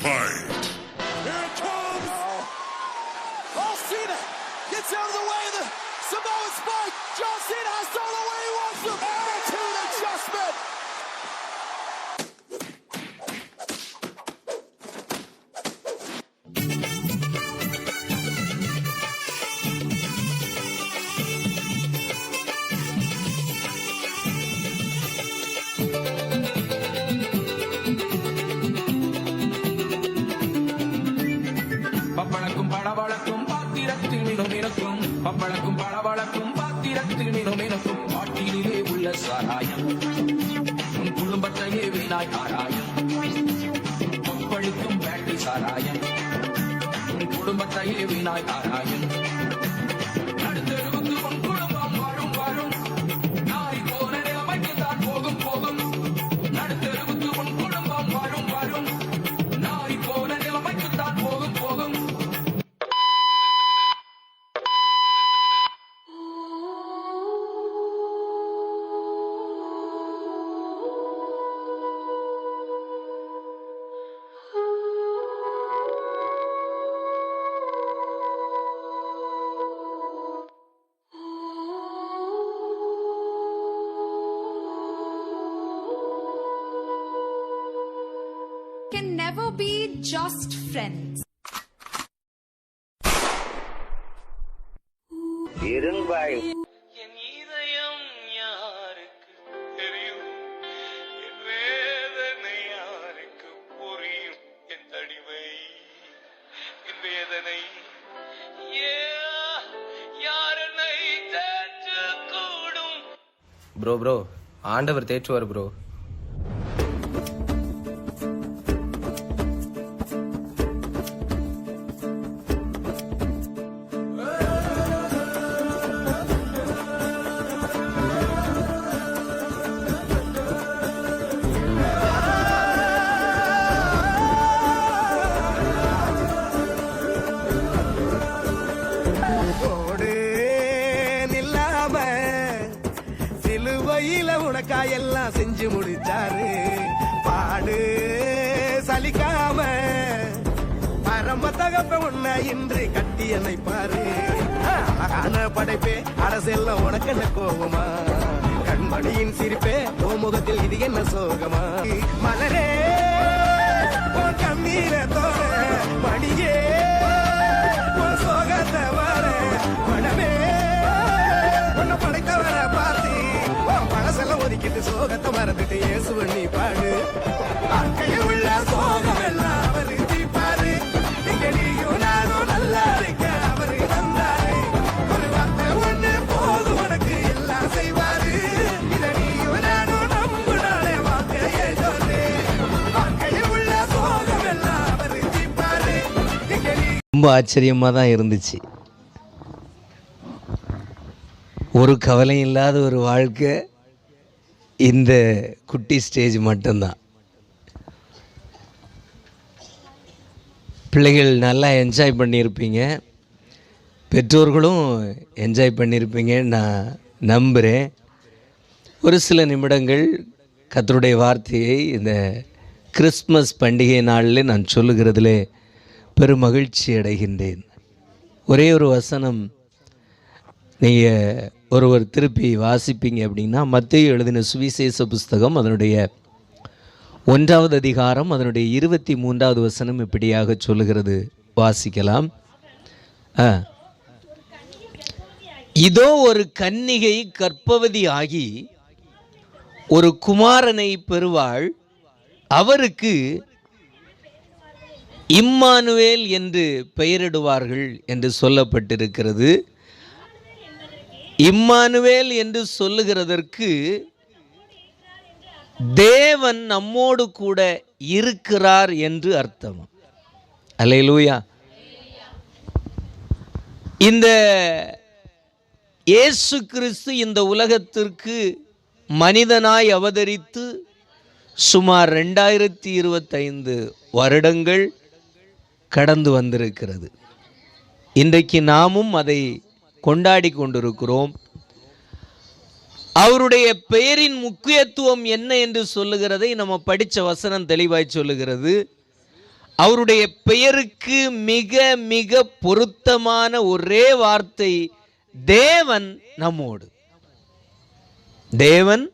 Fight! Here it comes! Oh, Cena gets out of the way of the Samoan spike. John Cena has to the way he wants to. Attitude adjustment. பப்பளக்கும் பளபளக்கும் பாத்திரத்தில் மினுமினுக்கும், பப்பளக்கும் பளபளக்கும் பாத்திரத்தில் மினுமினுக்கும், பாட்டிலே உள்ள சாராயம் உன் குடும்பத்தையே வீணாய் ஆராயம். பப்பளிக்கும் பேட்டரி சாராயம் உன் குடும்பத்தையே வீணாய் ஆராயம். நடுத்தெருவுக்கு உன் குடும்பம் வரும் வரும், நாரி போன நிலைமைக்கு தான் போகும் போகும். நடுத்தெருவுக்கு can never be just friends. என் இதயம் யாருக்கு தெரியும், என் வேதனை யாருக்கு புரியும், என் தனிமை, என் வேதனை யாரனை தேற்றக்கூடும். ப்ரோ ஆண்டவர் தேற்றுவார் ப்ரோ. சிலுவையில உனக்கா எல்லாம் செஞ்சு முடிச்சாரு. பாடு சலிக்காம பரம தகப்ப உன்னை இன்று கட்டி அணைப்பாரு. அழகான படைப்பே அரசெல்லாம் உனக்கு என்ன கோபமா, கண்மணியின் சிரிப்பே ஓ முகத்தில் இது என்ன சோகமா. மலரே உன் கண்ணீர தோற மணியே உன் சோகத்தை வர மனமே உன்னை படைத்தவர பார்த்து பழசெல்லாம் ஒதுக்கிட்டு சோகத்தை மறந்துட்டு இயேசுவை நீ பாடு. வாழ்க்கையில் உள்ள சோகம் எல்லாம் அவரு தீர்ப்பாரு. இங்க நீயும் நானும் நல்லா இருக்க அவரு வந்தாரு. ஒரு வார்த்தை ஒண்ணு போது உனக்கு எல்லாம் செய்வாரு. இத நீயும் நானும் நம்புனாலே வாழ்க்கையே சொல்லு. வாழ்க்கையில் உள்ள சோகம் எல்லாம் அவரு தீர்ப்பாரு. இங்க நீ ரொம்ப ஆச்சரியமாக தான் இருந்துச்சு. ஒரு கவலையும் இல்லாத ஒரு வாழ்க்கை இந்த குட்டி ஸ்டேஜ் மட்டும்தான். பிள்ளைகள் நல்லா என்ஜாய் பண்ணியிருப்பீங்க, பெற்றோர்களும் என்ஜாய் பண்ணியிருப்பீங்கன்னு நான் நம்புகிறேன். ஒரு சில நிமிடங்கள் கர்த்தருடைய வார்த்தையை இந்த கிறிஸ்மஸ் பண்டிகை நாளில் நான் சொல்லுகிறதிலே பெரும் மகிழ்ச்சி அடைகின்றேன். ஒரே ஒரு வசனம் நீங்கள் ஒருவர் திருப்பி வாசிப்பீங்க அப்படின்னா, மத்தேயு எழுதின சுவிசேஷ புஸ்தகம் அதனுடைய 1வது அதிகாரம் அதனுடைய 23வது வசனம் இப்படியாக சொல்லுகிறது. வாசிக்கலாம். இதோ ஒரு கன்னிகை கர்ப்பவதி ஆகி ஒரு குமாரனை பெறுவாள், அவருக்கு இம்மானுவேல் என்று பெயரிடுவார்கள் என்று சொல்லப்பட்டிருக்கிறது. இம்மானுவேல் என்று சொல்லுகிறதற்கு தேவன் நம்மோடு கூட இருக்கிறார் என்று அர்த்தம். அல்லேலூயா. இந்த இயேசு கிறிஸ்து இந்த உலகத்திற்கு மனிதனாய் அவதரித்து சுமார் 2025 வருடங்கள் கடந்து வந்திருக்கிறது. இன்றைக்கு நாமும் அதை கொண்டாடி கொண்டிருக்கிறோம். அவருடைய பெயரின் முக்கியத்துவம் என்ன என்று சொல்லுகிறதை நம்ம படித்த வசனம் தெளிவாய் சொல்லுகிறது. அவருடைய பெயருக்கு மிக மிக பொருத்தமான ஒரே வார்த்தை தேவன் நம்மோடு, தேவன்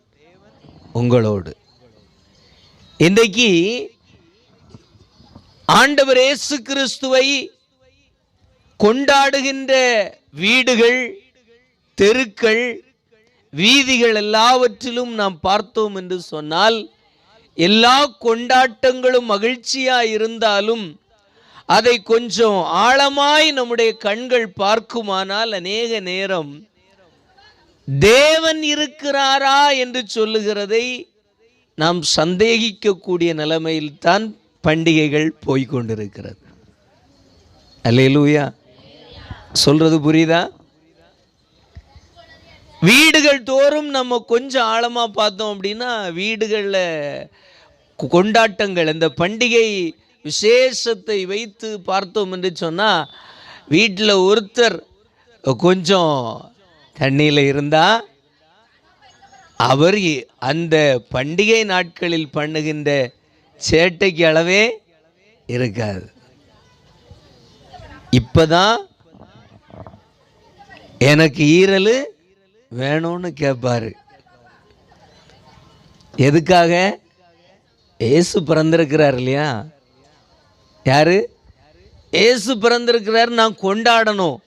உங்களோடு. இன்றைக்கு ஆண்டவர் இயேசு கிறிஸ்துவை கொண்டாடுகின்ற வீடுகள், தெருக்கள், வீதிகள் எல்லாவற்றிலும் நாம் பார்த்தோம் என்று சொன்னால், எல்லா கொண்டாட்டங்களும் மகிழ்ச்சியாக இருந்தாலும் அதை கொஞ்சம் ஆழமாய் நம்முடைய கண்கள் பார்க்குமானால் அநேக நேரம் தேவன் இருக்கிறாரா என்று சொல்லுகிறதை நாம் சந்தேகிக்கக்கூடிய நிலைமையில்தான் பண்டிகைகள் போய்கொண்டிருக்கிறது. அல்லேலூயா. சொல்றது புரியுதா? வீடுகள் தோறும் நம்ம கொஞ்சம் ஆழமாக பார்த்தோம் அப்படின்னா, வீடுகளில் கொண்டாட்டங்கள், இந்த பண்டிகை விசேஷத்தை வைத்து பார்த்தோம் என்று சொன்னால், வீட்டில் ஒருத்தர் கொஞ்சம் தண்ணியில் இருந்தால் அவர் அந்த பண்டிகை நாட்களில் பண்ணுகின்ற சேட்டைக்கு அளவே இருக்காது. இப்போதான் எனக்கு ஈரல் வேணும்னு கேட்பாரு. எதுக்காக? இயேசு பிறந்திருக்கிறார் இல்லையா? யாரு? இயேசு பிறந்திருக்கிறார், நான் கொண்டாடணும்.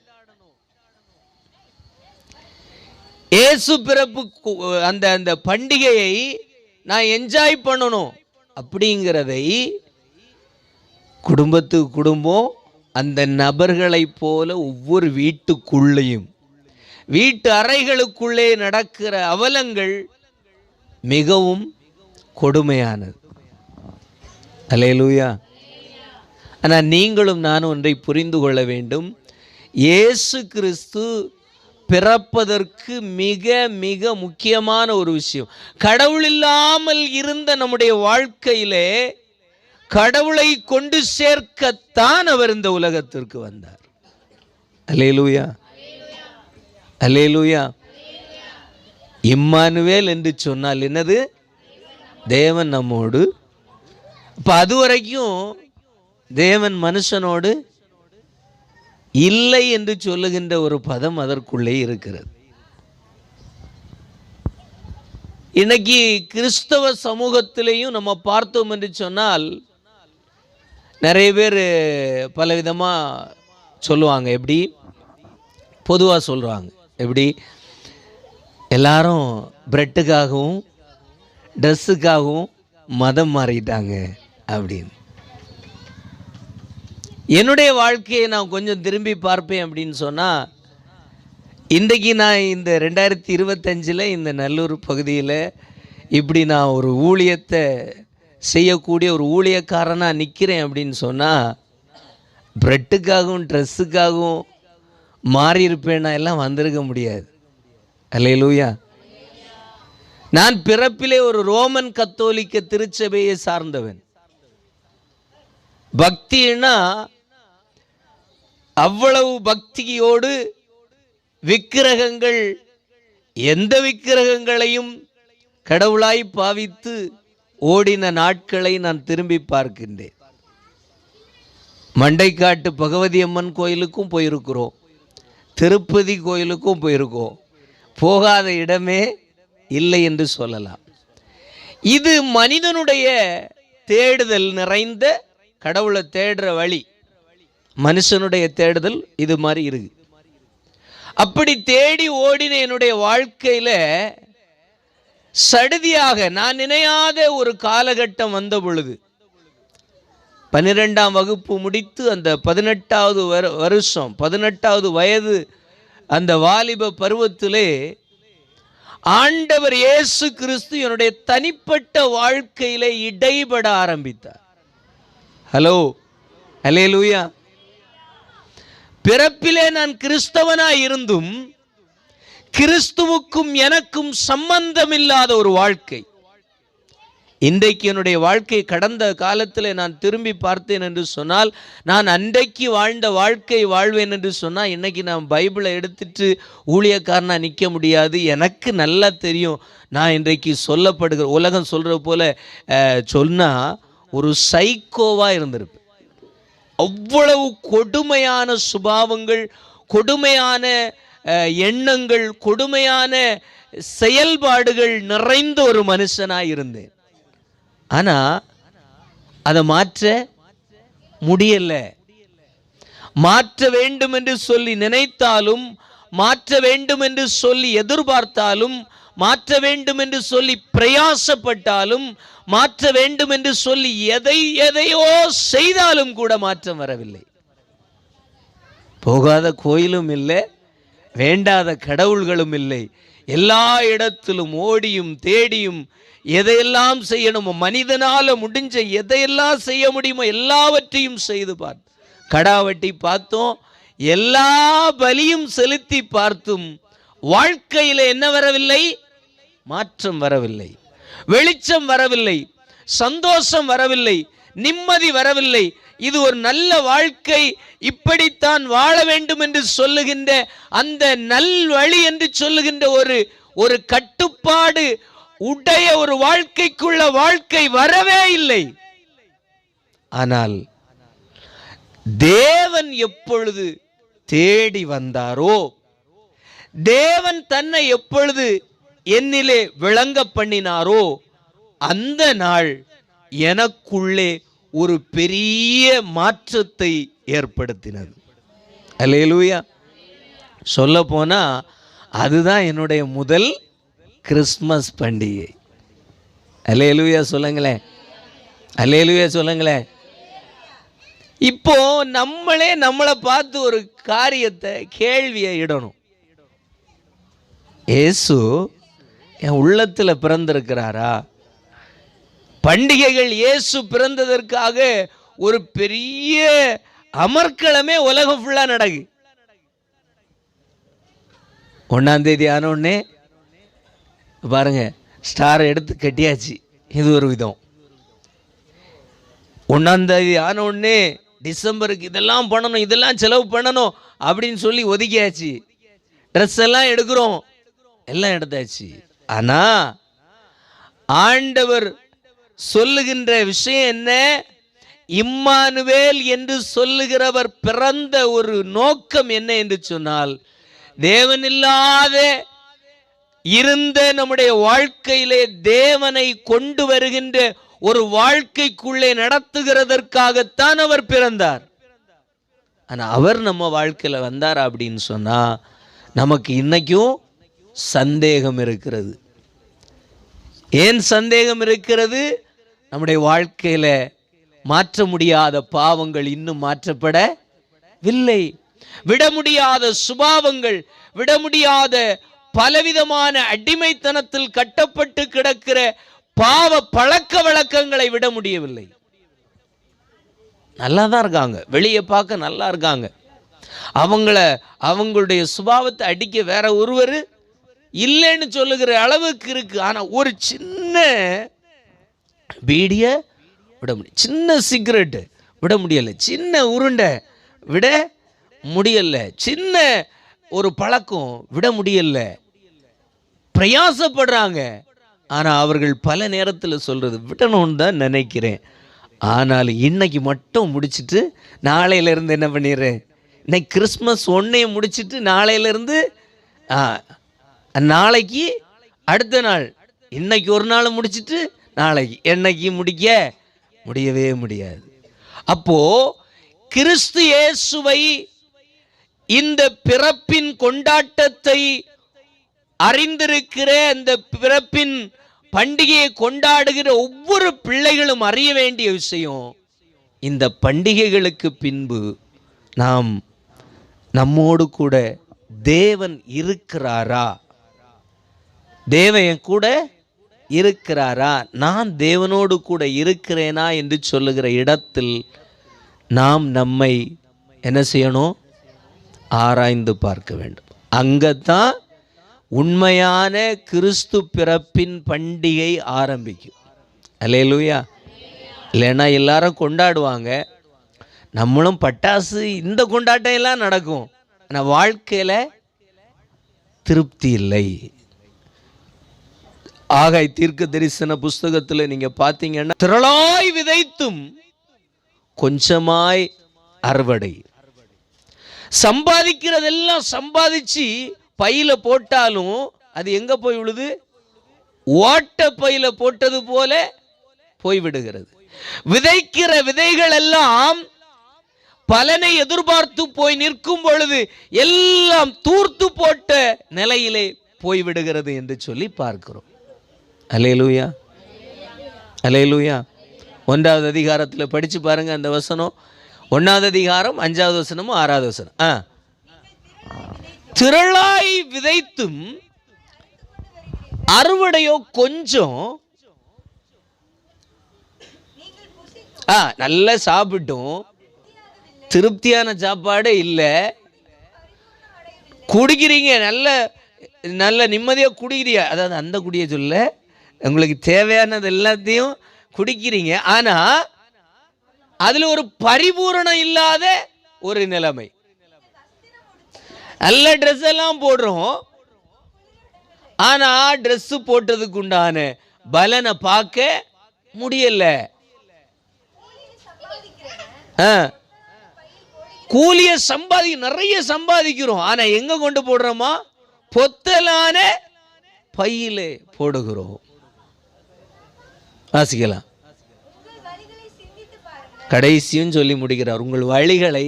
இயேசு பிறப்பு அந்த அந்த பண்டிகையை நான் என்ஜாய் பண்ணணும் அப்படிங்கிறதை குடும்பத்துக்கு குடும்பம் அந்த நபர்களைப் போல ஒவ்வொரு வீட்டுக்குள்ளேயும் வீட்டு அறைகளுக்குள்ளே நடக்கிற அவலங்கள் மிகவும் கொடுமையானது. அல்லேலூயா. ஆனால் நீங்களும் நானும் ஒன்றை புரிந்து கொள்ள வேண்டும். இயேசு கிறிஸ்து பிறப்பதற்கு மிக மிக முக்கியமான ஒரு விஷயம், கடவுள் இல்லாமல் இருந்த நம்முடைய வாழ்க்கையிலே கடவுளை கொண்டு சேர்க்கத்தான் அவர் இந்த உலகத்திற்கு வந்தார். அல்லேலூயா, அல்லேலூயா. இம்மானுவேல் என்று சொன்னால் என்னது? தேவன் நம்மோடு. இப்போ அது வரைக்கும் தேவன் மனுஷனோடு இல்லை என்று சொல்லுகின்ற ஒரு பதம் அதற்குள்ளே இருக்கிறது. இன்னைக்கு கிறிஸ்தவ சமூகத்திலையும் நம்ம பார்த்தோம் என்று சொன்னால் நிறைய பேர் பலவிதமாக சொல்லுவாங்க. எப்படி? பொதுவாக சொல்கிறாங்க. எப்படி? எல்லாரும் பிரெட்டுக்காகவும் ட்ரெஸ்ஸுக்காகவும் மதம் மாறிட்டாங்க அப்படின்னு. என்னுடைய வாழ்க்கையை நான் கொஞ்சம் திரும்பி பார்ப்பேன் அப்படின்னு சொன்னால், இன்றைக்கி நான் இந்த 2025 இந்த நல்லூர் பகுதியில் இப்படி நான் ஒரு ஊழியத்தை செய்யக்கூடிய ஒரு ஊழியக்காரனாக நிற்கிறேன் அப்படின்னு சொன்னால், பிரெட்டுக்காகவும் ட்ரெஸ்ஸுக்காகவும் மாறி இருப்பேன்னா எல்லாம் வந்திருக்க முடியாது. அல்லேலூயா. நான் பிறப்பிலே ஒரு ரோமன் கத்தோலிக்க திருச்சபையை சார்ந்தவன். பக்தினா அவ்வளவு பக்தியோடு விக்கிரகங்கள், எந்த விக்கிரகங்களையும் கடவுளாய் பாவித்து ஓடின நாட்களை நான் திரும்பி பார்க்கின்றேன். மண்டைக்காட்டு பகவதி அம்மன் கோயிலுக்கும் போயிருக்கிறோம், திருப்பதி கோயிலுக்கும் போயிருக்கோம். போகாத இடமே இல்லை என்று சொல்லலாம். இது மனிதனுடைய தேடுதல் நிறைந்த, கடவுளை தேடுற வழி மனுஷனுடைய தேடுதல் இது மாதிரி இருக்கு. அப்படி தேடி ஓடின என்னுடைய வாழ்க்கையில் சடுதியாக நான் நினையாத ஒரு காலகட்டம் வந்த பொழுது, 12ஆம் வகுப்பு முடித்து அந்த 18வது வருஷம் 18வது வயது அந்த வாலிப பருவத்திலே ஆண்டவர் இயேசு கிறிஸ்து என்னுடைய தனிப்பட்ட வாழ்க்கையிலே இடைபட ஆரம்பித்தார். ஹலோ, அல்லேலூயா. பிறப்பிலே நான் கிறிஸ்தவனாய் இருந்தும் கிறிஸ்துவுக்கும் எனக்கும் சம்பந்தமில்லாத ஒரு வாழ்க்கை. இன்றைக்கு என்னுடைய வாழ்க்கை, கடந்த காலத்தில் நான் திரும்பி பார்த்தேன் என்று சொன்னால், நான் அன்றைக்கு வாழ்ந்த வாழ்க்கை வாழ்வேன் என்று சொன்னால், இன்றைக்கி நான் பைபிளை எடுத்துட்டு ஊழியக்காரனாக நிற்க முடியாது. எனக்கு நல்லா தெரியும், நான் இன்றைக்கு சொல்லப்படுகிற உலகம் சொல்கிற போல சொன்னால் ஒரு சைக்கோவாக இருந்திருப்பேன். அவ்வளவு கொடுமையான சுபாவங்கள், கொடுமையான எண்ணங்கள், கொடுமையான செயல்பாடுகள் நிறைந்த ஒரு மனுஷனாக இருந்தேன். ஆனால் அதை மாற்ற முடியலை. மாற்ற வேண்டும் என்று சொல்லி நினைத்தாலும், மாற்ற வேண்டும் என்று சொல்லி எதிர்பார்த்தாலும், மாற்ற வேண்டும் என்று சொல்லி பிரயாசப்பட்டாலும், மாற்ற வேண்டும் என்று சொல்லி எதையோ செய்தாலும் கூட மாற்றம் வரவில்லை. போகாத கோயிலும் இல்லை, வேண்டாத கடவுள்களும் இல்லை. எல்லா இடத்திலும் ஓடியும் தேடியும் எதையெல்லாம் செய்யணுமோ, மனிதனால முடிஞ்ச எதையெல்லாம் செய்ய முடியுமோ எல்லாவற்றையும் செய்து பார்த்து, கடாவட்டி பார்த்தோம், எல்லா பலியும் செலுத்தி பார்த்தும் வாழ்க்கையில் என்ன வரவில்லை? மாற்றம் வரவில்லை, வெளிச்சம் வரவில்லை, சந்தோஷம் வரவில்லை, நிம்மதி வரவில்லை. இது ஒரு நல்ல வாழ்க்கை, இப்படித்தான் வாழ வேண்டும் என்று சொல்லுகின்ற அந்த நல்வழி என்று சொல்லுகின்ற ஒரு கட்டுப்பாடு உடைய ஒரு வாழ்க்கைக்குள்ள வாழ்க்கை வரவே இல்லை. ஆனால் தேவன் எப்பொழுது தேடி வந்தாரோ, தேவன் தன்னை எப்பொழுது என்னிலே விளங்க பண்ணினாரோ, அந்த நாள் எனக்குள்ளே ஒரு பெரிய மாற்றத்தை ஏற்படுத்தினது. அல்லேலூயா. சொல்ல போனா அதுதான் என்னுடைய முதல் கிறிஸ்மஸ் பண்டிகை. அல்லேலூயா சொல்லுங்களேன், அல்லேலூயா சொல்லுங்களேன். இப்போ நம்மளே நம்மளை பார்த்து ஒரு காரியத்தை, கேள்வியை இடணும். இயேசு என் உள்ளத்தில் பிறந்திருக்கிறாரா? பண்டிகைகள் இயேசு பிறந்ததற்காக ஒரு பெரிய அமர்க்களமே உலகம் ஃபுல்லா நடக்கு. 1ஆம் தேதி ஆனோடனே பாருங்க, ஸ்டாரை எடுத்து கட்டியாச்சு. இது ஒரு விதம். 1ஆம் தேதி ஆனோடனே டிசம்பருக்கு இதெல்லாம் பண்ணணும், இதெல்லாம் செலவு பண்ணணும் அப்படின்னு சொல்லி ஒதுக்கியாச்சு. ட்ரெஸ் எல்லாம் எடுக்கிறோம், எல்லாம் எடுத்தாச்சு. ஆனா ஆண்டவர் சொல்லுகின்ற விஷயம் என்ன? இம்மானுவேல் என்று சொல்லுகிறவர் பிறந்த ஒரு நோக்கம் என்ன என்று சொன்னால், தேவனில்லாத இருந்த நம்முடைய வாழ்க்கையிலே தேவனை கொண்டு வருகின்ற ஒரு வாழ்க்கைக்குள்ளே நடத்துகிறதற்காகத்தான் அவர் பிறந்தார். ஆனா அவர் நம்ம வாழ்க்கையில வந்தார் அப்படின்னு சொன்னா நமக்கு இன்னைக்கும் சந்தேகம் இருக்கிறது. ஏன் சந்தேகம் இருக்கிறது? நம்முடைய வாழ்க்கையில மாற்ற முடியாத பாவங்கள் இன்னும் மாற்றப்படவில்லை. விட முடியாத சுபாவங்கள், விட முடியாத பலவிதமான அடிமைத்தனத்தில் கட்டப்பட்டு கிடக்கிற பாவ பழக்க வழக்கங்களை விட முடியவில்லை. நல்லா தான் இருக்காங்க, வெளியே பார்க்க நல்லா இருக்காங்க. அவங்களுடைய சுபாவத்தை அடிக்க வேற ஒருவர் இல்லைன்னு சொல்லுகிற அளவுக்கு இருக்கு. ஆனா ஒரு சின்ன பீடிய விட முடியும், சின்ன சிகரெட்டு விட முடியல, சின்ன உருண்டை விட முடியல, சின்ன ஒரு பழக்கம் விட முடியல. பிரயாசப்படுறாங்க. ஆனா அவர்கள் பல நேரத்தில் சொல்றது விடணும்னு தான் நினைக்கிறேன். ஆனால் இன்னைக்கு மட்டும் முடிச்சுட்டு நாளையிலிருந்து என்ன பண்ணிடுறேன், இன்னைக்கு கிறிஸ்மஸ் ஒன்றையும் முடிச்சுட்டு நாளையிலிருந்து நாளைக்கு அடுத்த நாள், இன்னைக்கு ஒரு நாள் முடிச்சுட்டு நாளைக்கு, என்னைக்கு முடியவே முடியாது. அப்போ கிறிஸ்து இயேசுவை, இந்த பிறப்பின் கொண்டாட்டத்தை அறிந்திருக்கிற, அந்த பிறப்பின் பண்டிகையை கொண்டாடுகிற ஒவ்வொரு பிள்ளைகளும் அறிய வேண்டிய விஷயம், இந்த பண்டிகைகளுக்கு பின்பு நாம் நம்மோடு கூட தேவன் இருக்கிறாரா? தேவன் கூட இருக்கிறாரா? நான் தேவனோடு கூட இருக்கிறேனா என்று சொல்லுகிற இடத்தில் நாம் நம்மை என்ன செய்யணும்? ஆராய்ந்து பார்க்க வேண்டும். அங்கதான் உண்மையான கிறிஸ்து பிறப்பின் பண்டிகை ஆரம்பிக்கும். அல்லேலூயா. இல்லைன்னா எல்லாரும் கொண்டாடுவாங்க, நம்மளும் பட்டாசு, இந்த கொண்டாட்டம் எல்லாம் நடக்கும். ஆனால் வாழ்க்கையில் திருப்தி இல்லை. ஆகாய் தீர்க்க தரிசன புஸ்தகத்தில் நீங்க பார்த்தீங்கன்னா, திரளாய் விதைத்தும் கொஞ்சமாய் அறுவடை. சம்பாதிக்கிறதெல்லாம் சம்பாதிச்சு பையில போட்டாலும் அது எங்க போய் விழுது? ஓட்ட பையில போட்டது போல போய்விடுகிறது. விதைக்கிற விதைகள் எல்லாம் பலனை எதிர்பார்த்து போய் நிற்கும் பொழுது எல்லாம் தூர்த்து போட்ட நிலையிலே போய்விடுகிறது என்று சொல்லி பார்க்கிறோம். அல்லேலூயா, அல்லேலூயா. 1வது அதிகாரத்தில் படிச்சு பாருங்க அந்த வசனம். 1வது அதிகாரம் 5வது வசனமும் 6வது வசனம். திரளாய் விதைத்தும் அறுவடையோ கொஞ்சம். நல்லா சாப்பிட்டும் திருப்தியான சாப்பாடு இல்லை. குடிக்கிறீங்க, நல்ல நல்ல நிம்மதியாக குடிக்கிறீங்க, அதாவது அந்த குடிய சொல்ல, உங்களுக்கு தேவையானது எல்லாத்தையும் குடிக்கிறீங்க. ஆனா அதுல ஒரு பரிபூரணம் இல்லாத ஒரு நிலைமை. நல்ல ட்ரெஸ் எல்லாம் போடுறோம், ஆனா ட்ரெஸ் போட்டதுக்கு உண்டான பலனை பார்க்க முடியல. கூலிய நிறைய சம்பாதிக்கிறோம், ஆனா எங்க கொண்டு போடுறோமா? பொத்தலான பையிலே போடுகிறோம். வாசிக்கலாம். கடைசியும் சொல்லி முடிக்கிறார், உங்கள் வழிகளை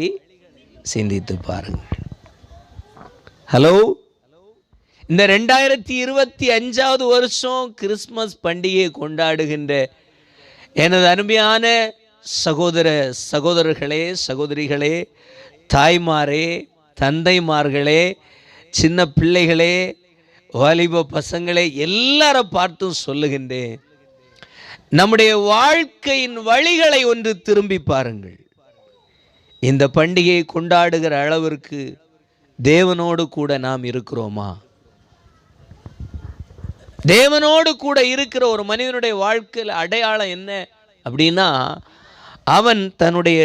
சிந்தித்து பாருங்கள். ஹலோ, இந்த 2025 வருஷம் கிறிஸ்மஸ் பண்டிகையை கொண்டாடுகின்ற எனது அருமையான சகோதரர்களே, சகோதரிகளே, தாய்மாரே, தந்தைமார்களே, சின்ன பிள்ளைகளே, வாலிப பசங்களே, எல்லாரும் பார்த்தும் சொல்லுகின்றேன், நம்முடைய வாழ்க்கையின் வழிகளை ஒன்று திரும்பி பாருங்கள். இந்த பண்டிகையை கொண்டாடுகிற அளவிற்கு தேவனோடு கூட நாம் இருக்கிறோமா? தேவனோடு கூட இருக்கிற ஒரு மனிதனுடைய வாழ்க்கையில் அடையாளம் என்ன அப்படின்னா, அவன் தன்னுடைய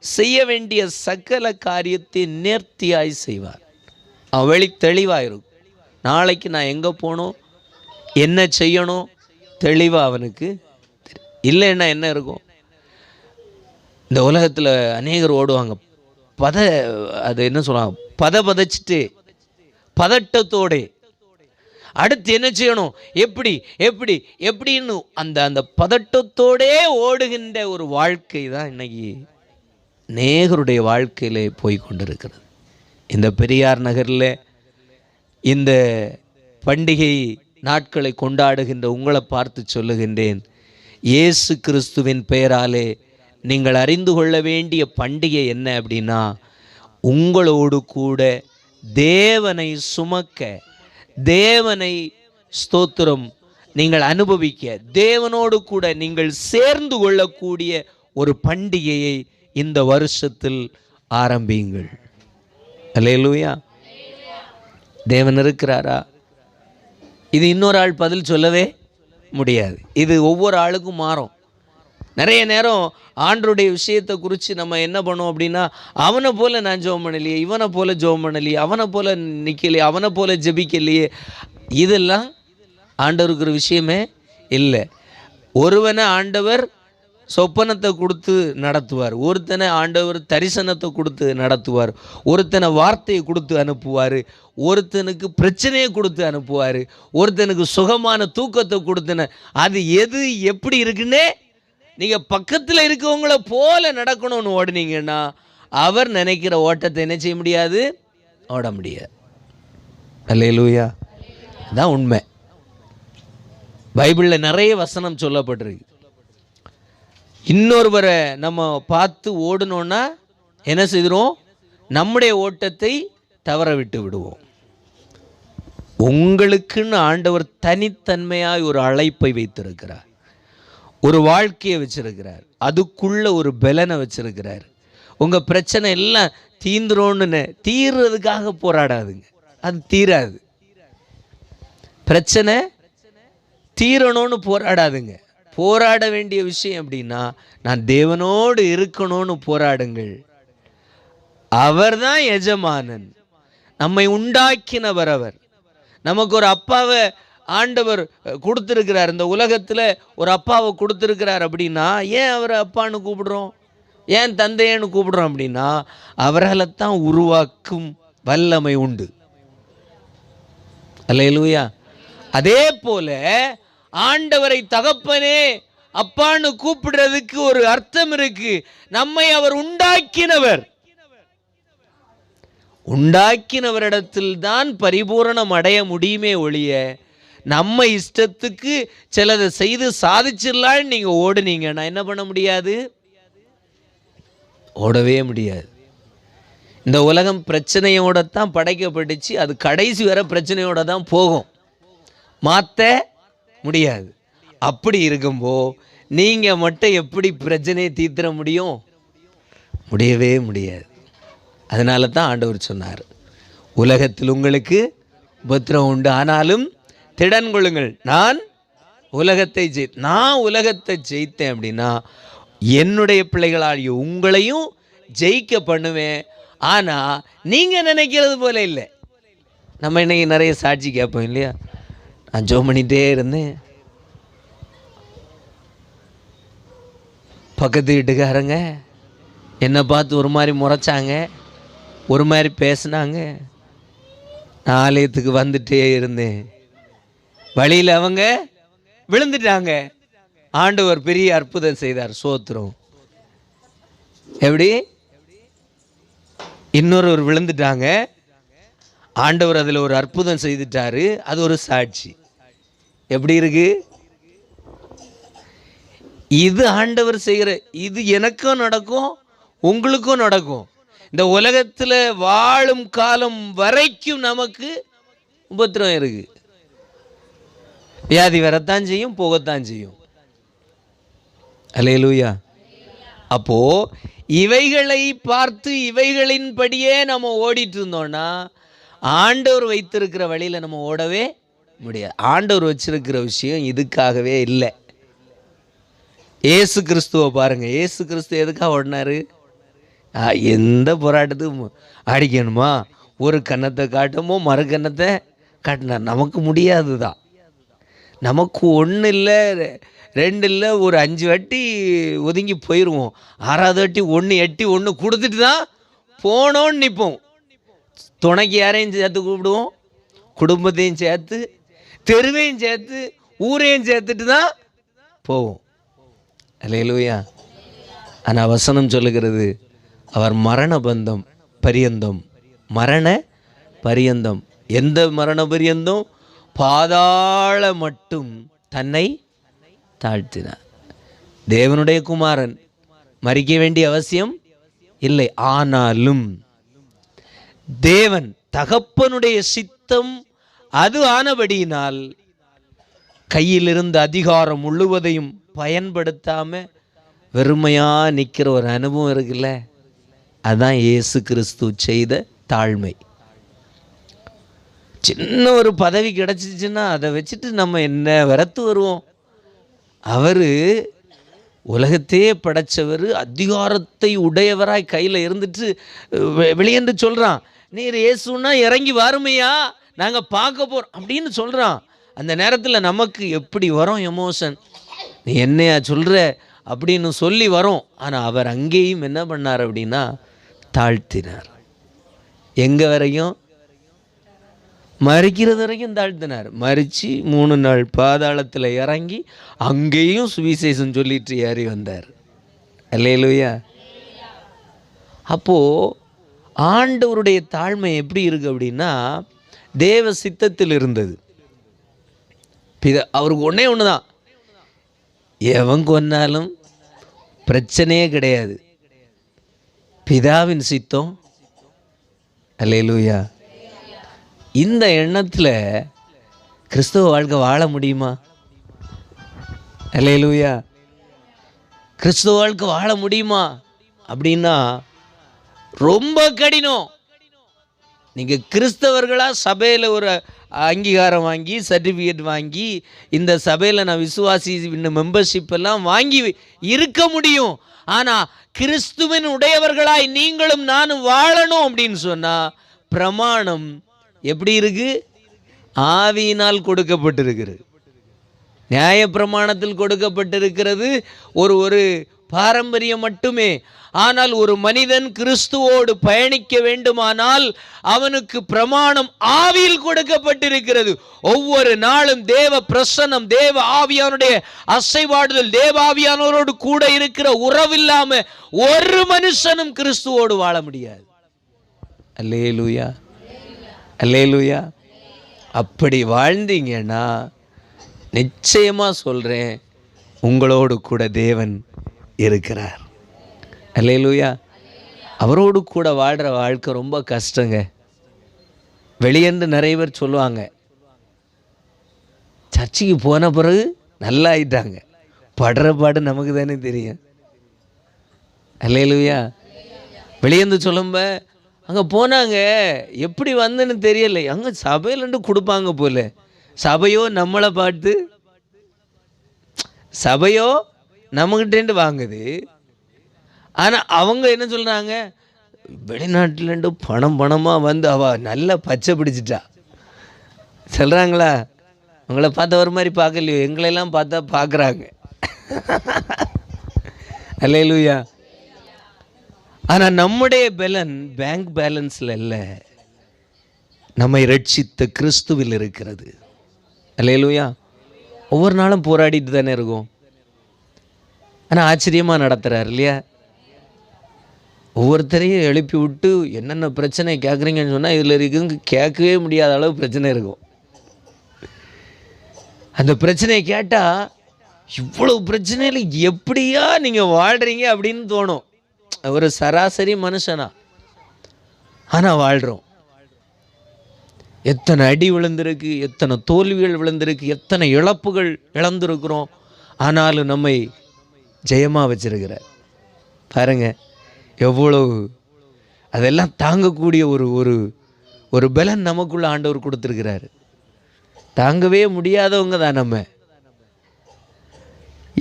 செய்ய வேண்டிய சகல காரியத்தை நேர்த்தியாய் செய்வார். அவன் வெளி தெளிவாக இருக்கும். நாளைக்கு நான் எங்கே போகணும், என்ன செய்யணும், தெளிவாக அவனுக்கு இல்லைன்னா என்ன இருக்கும். இந்த உலகத்தில் அநேகர் ஓடுவாங்க, அது என்ன சொல்லுவாங்க, பதச்சிட்டு பதட்டத்தோடு அடுத்து என்ன செய்யணும், எப்படி எப்படி எப்படின்னு அந்த பதட்டத்தோடே ஓடுகின்ற ஒரு வாழ்க்கை தான் இன்னைக்கு அநேகருடைய வாழ்க்கையிலே போய் கொண்டிருக்கிறது. இந்த பெரியார் நகரில் இந்த பண்டிகை நாட்களை கொண்டாடுகின்ற உங்களை பார்த்து சொல்லுகின்றேன், இயேசு கிறிஸ்துவின் பெயராலே நீங்கள் அறிந்து கொள்ள வேண்டிய பண்டிகை என்ன அப்படின்னா, உங்களோடு கூட தேவனை சுமக்க, தேவனை ஸ்தோத்திரம் நீங்கள் அனுபவிக்க, தேவனோடு கூட நீங்கள் சேர்ந்து கொள்ளக்கூடிய ஒரு பண்டிகையை இந்த வருஷத்தில் ஆரம்பியுங்கள். அல்லேலூயா. தேவன் இருக்கிறாரா? இது இன்னொரு ஆள் பதில் சொல்லவே முடியாது. இது ஒவ்வொரு ஆளுக்கும் மாறும். நிறைய நேரம் ஆண்டருடைய விஷயத்தை குறித்து நம்ம என்ன பண்ணுவோம் அப்படின்னா, அவனை போல் நான் ஜெபம் பண்ணலையே, இவனை போல் ஜெபம் பண்ணலையே, அவனை போல் நிற்கலையே, அவனை போல் ஜெபிக்கலையே, இதெல்லாம் ஆண்டவருக்கிற விஷயமே இல்லை. ஒருவனை ஆண்டவர் சொப்பனத்தை கொடுத்து நடத்துவார், ஒருத்தனை ஆண்டவர் தரிசனத்தை கொடுத்து நடத்துவார், ஒருத்தனை வார்த்தையை கொடுத்து அனுப்புவார், ஒருத்தனுக்கு பிரச்சனையை கொடுத்து அனுப்புவார், ஒருத்தனுக்கு சுகமான தூக்கத்தை கொடுத்தன. அது எது எப்படி இருக்குன்னே நீங்கள் பக்கத்தில் இருக்கவங்கள போல நடக்கணும்னு ஓடுனீங்கன்னா அவர் நினைக்கிற ஓட்டத்தை என்ன செய்ய முடியாது, ஓட முடியாது. அல்லேலூயா. அதான் உண்மை. பைபிளில் நிறைய வசனம் சொல்லப்பட்டிருக்கு. இன்னொருவரை நம்ம பார்த்து ஓடணுன்னா என்ன செய்கிறோம், நம்முடைய ஓட்டத்தை தவற விட்டு விடுவோம். உங்களுக்குன்னு ஆண்டவர் தனித்தன்மையாய் ஒரு அழைப்பை வைத்திருக்கிறார், ஒரு வாழ்க்கையை வச்சிருக்கிறார், அதுக்குள்ள ஒரு பலனை வச்சிருக்கிறார். உங்கள் பிரச்சனை எல்லாம் தீந்துரோன்னு தீர்றதுக்காக போராடாதுங்க, அது தீராது. பிரச்சனை தீரணும்னு போராடாதுங்க. போராட வேண்டிய விஷயம் அப்படின்னா, நான் தேவனோடு இருக்கணும்னு போராடுங்கள். அவர் தான் எஜமானன், நம்மை உண்டாக்கினவர். அவர் நமக்கு ஒரு அப்பாவை ஆண்டவர் கொடுத்துருக்கிறார். இந்த உலகத்தில் ஒரு அப்பாவை கொடுத்துருக்கிறார் அப்படின்னா ஏன் அவரை அப்பான்னு கூப்பிடுறோம், ஏன் தந்தையன்னு கூப்பிடுறோம் அப்படின்னா, அவர்களைத்தான் உருவாக்கும் வல்லமை உண்டு. அல்லேலூயா. அதே போல ஆண்டவரை தகப்பனே அப்பான்னு கூப்பிடுறதுக்கு ஒரு அர்த்தம் இருக்கு. நம்மை அவர் உண்டாக்கினவர், உண்டாக்கினவரிடத்தில் தான் பரிபூரணம் அடைய முடியுமே ஒழிய, நம்ம இஷ்டத்துக்கு சிலதை செய்து சாதிச்சிடலான்னு நீங்க ஓடுனீங்கன்னா என்ன பண்ண முடியாது, ஓடவே முடியாது. இந்த உலகம் பிரச்சனையோட தான் படைக்கப்பட்டுச்சு, அது கடைசி வரை பிரச்சனையோட தான் போகும், மாற்ற முடியாது. அப்படி இருக்கும்போ நீங்க மட்டும் எப்படி பிரச்சனையை தீர்த்திட முடியும், முடியவே முடியாது. அதனால தான் ஆண்டவர் சொன்னார், உலகத்தில் உங்களுக்கு உபத்திரம் உண்டு, ஆனாலும் திடன் கொள்ளுங்கள், நான் உலகத்தை ஜெயித்தேன் அப்படின்னா என்னுடைய பிள்ளைகளாகிய உங்களையும் ஜெயிக்க பண்ணுவேன். ஆனால் நீங்கள் நினைக்கிறது போல இல்லை. நம்ம இன்னைக்கு நிறைய சாட்சி கேட்போம் இல்லையா, நான் ஜெபம் பண்ணிகிட்டே இருந்தேன், பக்கத்து வீட்டுக்காரங்க என்னை பார்த்து ஒரு மாதிரி முறைச்சாங்க, ஒரு மாதிரி பேசினாங்க, நான் ஆலயத்துக்கு வந்துட்டே இருந்தேன், வழியில் அவங்க விழுந்துட்டாங்க, ஆண்டவர் பெரிய அற்புதம் செய்தார், சோத்திரம். எப்படி? இன்னொரு விழுந்துட்டாங்க, ஆண்டவர் அதில் ஒரு அற்புதம் செய்துட்டாரு, அது ஒரு சாட்சி. எப்படி இருக்கு? இது ஆண்டவர் செய்கிற, இது எனக்கும் நடக்கும், உங்களுக்கும் நடக்கும். இந்த உலகத்தில் வாழும் காலம் வரைக்கும் நமக்கு உபத்திரம் இருக்கு. வியாதி வரத்தான் செய்யும், போகத்தான் செய்யும். அல்லேலூயா. அப்போ இவைகளை பார்த்து இவைகளின்படியே நம்ம ஓடிட்டு இருந்தோம்னா ஆண்டவர் வைத்திருக்கிற வழியில் நம்ம ஓடவே முடியாது. ஆண்டவர் வச்சிருக்கிற விஷயம் இதுக்காகவே இல்லை. ஏசு கிறிஸ்துவை பாருங்க. ஏசு கிறிஸ்து எதுக்காக ஓடினாரு? எந்த போராட்டத்துக்கும் அடிக்கணுமா, ஒரு கன்னத்தை காட்டமோ மறு கன்னத்தை காட்டினார். நமக்கு முடியாது தான். நமக்கு ஒன்று இல்லை, ரெண்டு இல்லை, ஒரு 5 வாட்டி ஒதுங்கி போயிடுவோம். 6வது வாட்டி 1 எட்டி 1 கொடுத்துட்டு தான் போனோன்னு நிற்போம். துணைக்கு யாரையும் சேர்த்து கூப்பிடுவோம், குடும்பத்தையும் சேர்த்து, தெருவையும் சேர்த்து, ஊரையும் சேர்த்துட்டு தான் போவோம். அல்லேலூயா. ஆனால் வசனம் சொல்லுகிறது, அவர் மரண பந்தம் பரியந்தம், மரண பரியந்தம். எந்த மரண பரியந்தம்? பாதாள மட்டும் தன்னை தாழ்த்தினார். தேவனுடைய குமாரன் மரிக்க வேண்டிய அவசியம் இல்லை. ஆனாலும் தேவன் தகப்பனுடைய சித்தம் அது ஆனபடியினால் கையில் இருந்த அதிகாரம் முழுவதையும் பயன்படுத்தாம வெறுமையா நிற்கிற ஒரு அனுபவம் இருக்குல்ல, அதுதான் இயேசு கிறிஸ்து செய்த தாழ்மை. சின்ன ஒரு பதவி கிடச்சிச்சின்னா அதை வச்சுட்டு நம்ம என்ன வரத்து வருவோம்? அவர் உலகத்தையே படைச்சவர், அதிகாரத்தை உடையவராய் கையில் இருந்துட்டு வெளியேந்து சொல்கிறான், நீர் இயேசுன்னா இறங்கி வாருமையா, நாங்கள் பார்க்க போகிறோம் அப்படின்னு சொல்கிறான். அந்த நேரத்தில் நமக்கு எப்படி வரும் எமோஷன்? நீ என்னையா சொல்கிற அப்படின்னு சொல்லி வரும். ஆனால் அவர் அங்கேயும் என்ன பண்ணார் அப்படின்னா தாழ்த்தினார். எங்கே வரையும்? மறிக்கிறது வரைக்கும் தாழ்த்தினார். மறித்து 3 நாள் பாதாளத்தில் இறங்கி அங்கேயும் சுவிசேஷம் சொல்லிட்டு ஏறி வந்தார். அல்லேலூயா. அப்போது ஆண்டவருடைய தாழ்மை எப்படி இருக்குது அப்படின்னா தேவ சித்தத்தில் இருந்தது. அவருக்கு ஒன்று தான், எவன் கொன்னாலும் பிரச்சனையே கிடையாது, பிதாவின் சித்தம். அல்லேலூயா. இந்த எண்ணத்தில் கிறிஸ்தவ வாழ்க்கை வாழ முடியுமா? அல்லேலூயா. கிறிஸ்தவ வாழ்க்கை வாழ முடியுமா அப்படின்னா ரொம்ப கடினம். நீங்கள் கிறிஸ்தவர்களாக சபையில் ஒரு அங்கீகாரம் வாங்கி, சர்டிஃபிகேட் வாங்கி, இந்த சபையில் நான் விசுவாசி மெம்பர்ஷிப் எல்லாம் வாங்கி இருக்க முடியும். ஆனால் கிறிஸ்துவின் உடையவர்களாய் நீங்களும் நானும் வாழணும் அப்படின்னு சொன்னால் பிரமாணம் எப்படி இருக்கு? ஆவியினால் கொடுக்கப்பட்டிருக்கிறது. நியாய பிரமாணத்தில் கொடுக்கப்பட்டிருக்கிறது ஒரு பாரம்பரியம் மட்டுமே. ஆனால் ஒரு மனிதன் கிறிஸ்துவோடு பயணிக்க வேண்டுமானால் அவனுக்கு பிரமாணம் ஆவியில் கொடுக்கப்பட்டிருக்கிறது. ஒவ்வொரு நாளும் தேவ பிரசன்னம், தேவ ஆவியானுடைய அசைவாடுதல், தேவ ஆவியானவரோடு கூட இருக்கிற உறவில்லாம ஒரு மனுஷனும் கிறிஸ்துவோடு வாழ முடியாது. அல்லேலூயா, அல்லேலூயா. அப்படி வாழ்ந்தீங்கன்னா நிச்சயமா சொல்றேன், உங்களோடு கூட தேவன் இருக்கிறார். அல்லேலூயா. அவரோடு கூட வாழ்கிற வாழ்க்கை ரொம்ப கஷ்டங்க. வெளியேந்து நிறைய பேர் சொல்லுவாங்க, சர்ச்சுக்கு போன பிறகு நல்லா ஆயிட்டாங்க. படுற பாடு நமக்கு தானே தெரியும். அல்லேலூயா. வெளியேந்து சொல்லும்ப அங்கே போனாங்க, எப்படி வந்தேன்னு தெரியலை, அங்கே சபையிலண்டு கொடுப்பாங்க போல. சபையோ நம்மளை பார்த்து, சபையோ நம்மகிட்டேண்டு வாங்குது. ஆனால் அவங்க என்ன சொல்கிறாங்க, வெளிநாட்டிலேருந்து பணமாக வந்து அவள் நல்லா பச்சை பிடிச்சிட்டா சொல்கிறாங்களா? உங்களை பார்த்தா ஒரு மாதிரி பார்க்கலையோ, எங்களெல்லாம் பார்த்தா பார்க்குறாங்க. அல்லேலூயா. ஆனால் நம்முடைய பலன் பேங்க் பேலன்ஸில் இல்லை, நம்மை ரட்சித்த கிறிஸ்துவில் இருக்கிறது. அல்லேலூயா. ஒவ்வொரு நாளும் போராடிட்டு தானே இருக்கும். ஆனால் ஆச்சரியமாக நடத்துகிறார் இல்லையா? ஒவ்வொருத்தரையும் எழுப்பி விட்டு என்னென்ன பிரச்சனை கேட்குறீங்கன்னு சொன்னால் இதில் இருக்குங்க கேட்கவே முடியாத அளவு பிரச்சனை இருக்கும். அந்த பிரச்சனையை கேட்டால் இவ்வளவு பிரச்சனையில் எப்படியா நீங்கள் வாழ்கிறீங்க அப்படின்னு தோணும். ஒரு சராசரி மனுஷனா ஆனால் வாழ்கிறோம். எத்தனை அடி விழுந்திருக்கு, எத்தனை தோல்விகள் விழுந்திருக்கு, எத்தனை இழப்புகள் இழந்திருக்கிறோம். ஆனாலும் நம்மை ஜெயமாக வச்சிருக்கிறார் பாருங்க. எவ்வளவு அதெல்லாம் தாங்கக்கூடிய ஒரு ஒரு ஒரு பலன் நமக்குள்ள ஆண்டவர் கொடுத்துருக்கிறாரு. தாங்கவே முடியாதவங்க தான் நம்ம.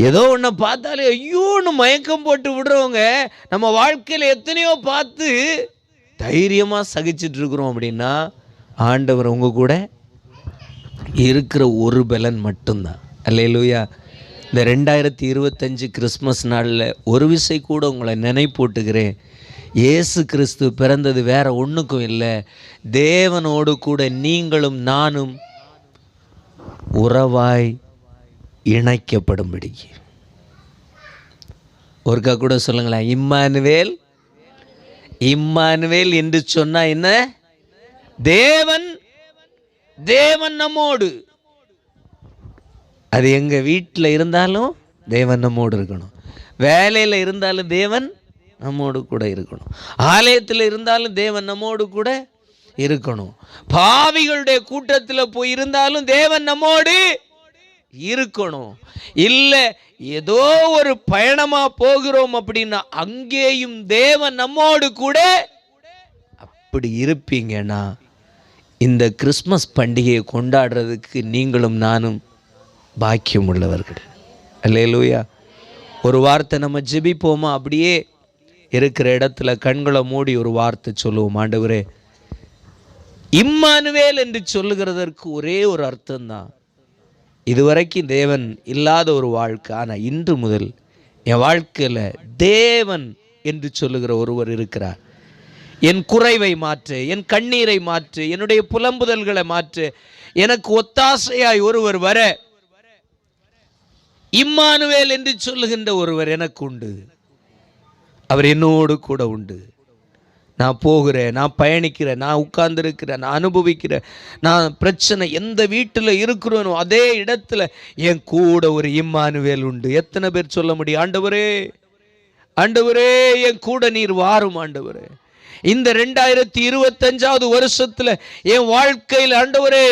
ஏதோ ஒன்றை பார்த்தாலே ஐயோன்னு மயக்கம் போட்டு விடுறவங்க நம்ம வாழ்க்கையில் எத்தனையோ பார்த்து தைரியமாக சகிச்சிட்டு இருக்கிறோம். அப்படின்னா ஆண்டவர் உங்க கூட இருக்கிற ஒரு பலன் மட்டும்தான். அல்லேலூயா. இந்த 2025 கிறிஸ்மஸ் நாளில் ஒரு விசை கூட உங்களை நினைப்பூட்டுகிறேன். இயேசு கிறிஸ்து பிறந்தது வேற ஒன்றுக்கும் இல்லை, தேவனோடு கூட நீங்களும் நானும் உறவாய் இணைக்கப்படும்படி. ஒருக்கா கூட சொல்லுங்களேன், இம்மானுவேல். இம்மானுவேல் என்று சொன்னா என்ன? தேவன் தேவன் நம்மோடு. அது எங்க வீட்டில் இருந்தாலும் தேவன் நம்மோடு இருக்கணும், வேலையில் இருந்தாலும் தேவன் நம்மோடு கூட இருக்கணும், ஆலயத்தில் இருந்தாலும் தேவன் நம்மோடு கூட இருக்கணும், பாவிகளுடைய கூட்டத்தில் போய் இருந்தாலும் தேவன் நம்மோடு இருக்கணும். இல்லை ஏதோ ஒரு பயணமா போகிறோம் அப்படின்னா அங்கேயும் தேவன் நம்மோடு கூட. அப்படி இருப்பீங்கன்னா இந்த கிறிஸ்மஸ் பண்டிகையை கொண்டாடுறதுக்கு நீங்களும் நானும் பாக்கியம் உள்ளவர்கள். அல்லேலூயா. ஒரு வார்த்தை நம்ம ஜெபிப்போமா? அப்படியே இருக்கிற இடத்துல கண்களை மூடி ஒரு வார்த்தை சொல்லுவோம். ஆண்டவரே, இம்மானுவேல் என்று சொல்லுகிறதற்கு ஒரே ஒரு அர்த்தம்தான். இதுவரைக்கும் தேவன் இல்லாத ஒரு வாழ்க்கை, ஆனால் இன்று முதல் என் வாழ்க்கையில் தேவன் என்று சொல்லுகிற ஒருவர் இருக்கிறார். என் குறைவை மாற்று, என் கண்ணீரை மாற்று, என்னுடைய புலம்புதல்களை மாற்று, எனக்கு ஒத்தாசையாய் ஒருவர் வர இம்மானுவேல் என்று சொல்லுகின்ற ஒருவர் எனக்கு உண்டு. அவர் என்னோடு கூட உண்டு. நான் போகிறேன், நான் பயணிக்கிறேன், நான் உட்கார்ந்துருக்கிறேன், நான் அனுபவிக்கிறேன், நான் பிரச்சனை எந்த வீட்டில் இருக்கிறோனோ அதே இடத்துல என் கூட ஒரு இம்மானுவேல் உண்டு. எத்தனை பேர் சொல்ல முடியும்? ஆண்டவரே, ஆண்டவரே என் கூட நீர் வாரும் ஆண்டவரே. இந்த 2025வது வருஷத்துல என் வாழ்க்கையில் ஆண்டவரே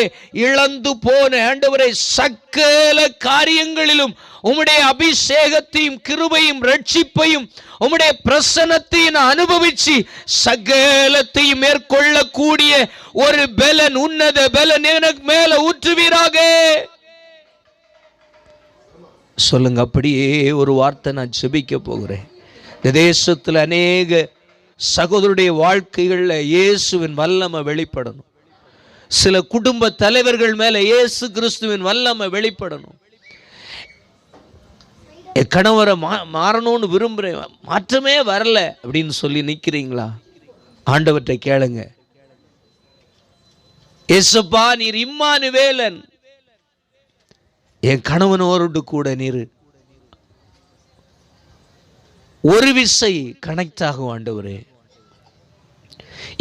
இழந்து போன ஆண்டவரே சகல காரியங்களிலும் உம்முடைய அபிஷேகத்தையும் கிருபையும் ரட்சிப்பையும் உம்முடைய பிரசன்னத்தையும் அனுபவிச்சு சகலத்தையும் மேற்கொள்ளக்கூடிய ஒரு பலன், உன்னத பலன் எனக்கு மேல ஊற்றுவீராக. சொல்லுங்க. அப்படியே ஒரு வார்த்தை நான் ஜெபிக்க போகிறேன். இந்த தேசத்தில் அநேக சகோதரருடைய வாழ்க்கைகளில் இயேசுவின் வல்லமை வெளிப்படணும். சில குடும்ப தலைவர்கள் மேல இயேசு கிறிஸ்துவின் வல்லமை வெளிப்படணும். என் கணவரை மாறணும்னு விரும்புகிறேன், மாற்றமே வரல அப்படின்னு சொல்லி நிற்கிறீங்களா? ஆண்டவற்றை கேளுங்க. இயேசுப்பா, நீர் இம்மானுவேலன், என் கணவனோடு கூட நீர் ஒரு விசை கனெக்ட் ஆகும் ஆண்டவரே.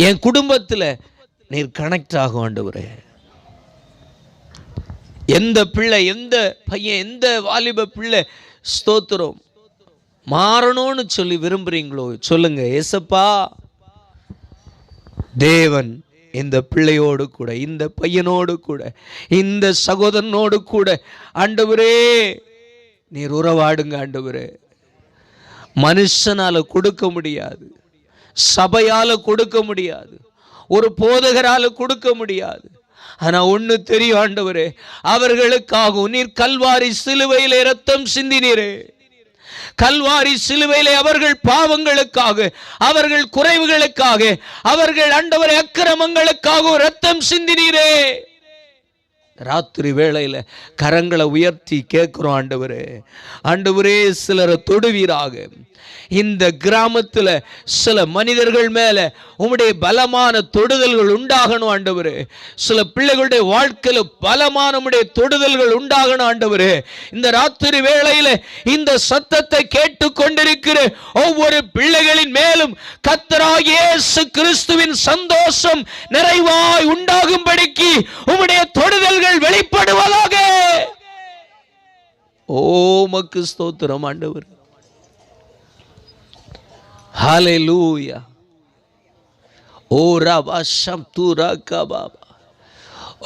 என் குடும்பத்தில் நீர் கனெக்ட் ஆகும் ஆண்டவரே. எந்த பிள்ளை, எந்த பையன், எந்த வாலிப பிள்ளை ஸ்தோத்திரம் மாறணும்னு சொல்லி விரும்புறீங்களோ சொல்லுங்க. ஏசப்பா, தேவன் இந்த பிள்ளையோடு கூட, இந்த பையனோடு கூட, இந்த சகோதரனோடு கூட ஆண்டவரே நீர் உறவாடுங்க ஆண்டவரே. மனுஷனால கொடுக்க முடியாது, சபையால கொடுக்க முடியாது, ஒரு போதகரால கொடுக்க முடியாது. ஆனா ஒண்ணு தெரியும் ஆண்டவரே, அவர்களுக்காக நீர் கல்வாரி சிலுவையிலே இரத்தம் சிந்தினீரே. கல்வாரி சிலுவையிலே அவர்கள் பாவங்களுக்காக, அவர்கள் குறைவுகளுக்காக, அவர்கள் ஆண்டவரே அக்கிரமங்களுக்காக இரத்தம் சிந்தினீரே. ராத்திரி வேளையில் கரங்களை உயர்த்தி கேட்குறோம், ஆண்டவரே, ஆண்டவரே சிலரை தொடுவீராக. இந்த கிராமத்தில் சில மனிதர்கள் மேலே உம்முடைய பலமான தொடுதல்கள் உண்டாகணும் ஆண்டவரே. சில பிள்ளைகளுடைய வாழ்க்கையில் பலமான உம்முடைய தொடுதல்கள் உண்டாகணும் ஆண்டவரே. இந்த ராத்திரி வேளையில் இந்த சத்தத்தை கேட்டுக்கொண்டிருக்கிற ஒவ்வொரு பிள்ளைகளின் மேலும் கர்த்தராகிய இயேசு கிறிஸ்துவின் சந்தோஷம் நிறைவாய் உண்டாகும்படிக்கு உம்முடைய தொடுதல்கள் வெளிப்படுவதாக. ஓமக்கு ஸ்தோத்திரம் ஆண்டவர். ஹல்லேலூயா. ஓ ரபா ஷம்துரா கபாபா.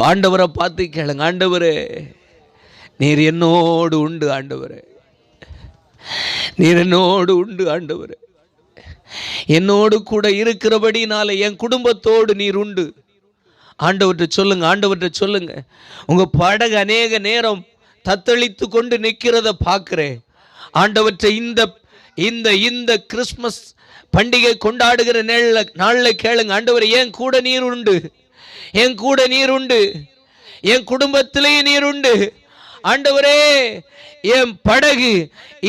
ஆண்டவரை பார்த்து கேளுங்க, ஆண்டவரே நீர் என்னோடு உண்டு ஆண்டவரே, நீர் என்னோடு உண்டு ஆண்டவரே, என்னோடு கூட இருக்கிறபடினால என் குடும்பத்தோடு நீர் உண்டு. ஆண்டவர்கிட்ட சொல்லுங்க, ஆண்டவர்கிட்ட சொல்லுங்க. உங்க படகு அநேக நேரம் தத்தளித்து கொண்டு நிற்கிறத பார்க்கிறேன் ஆண்டவற்றை. இந்த இந்த கிறிஸ்மஸ் பண்டிகை கொண்டாடுகிற நாளில் கேளுங்க, ஆண்டவரே என் கூட நீர் உண்டு, என் கூட நீர் உண்டு, என் குடும்பத்திலேயே நீர் உண்டு ஆண்டவரே. என் படகு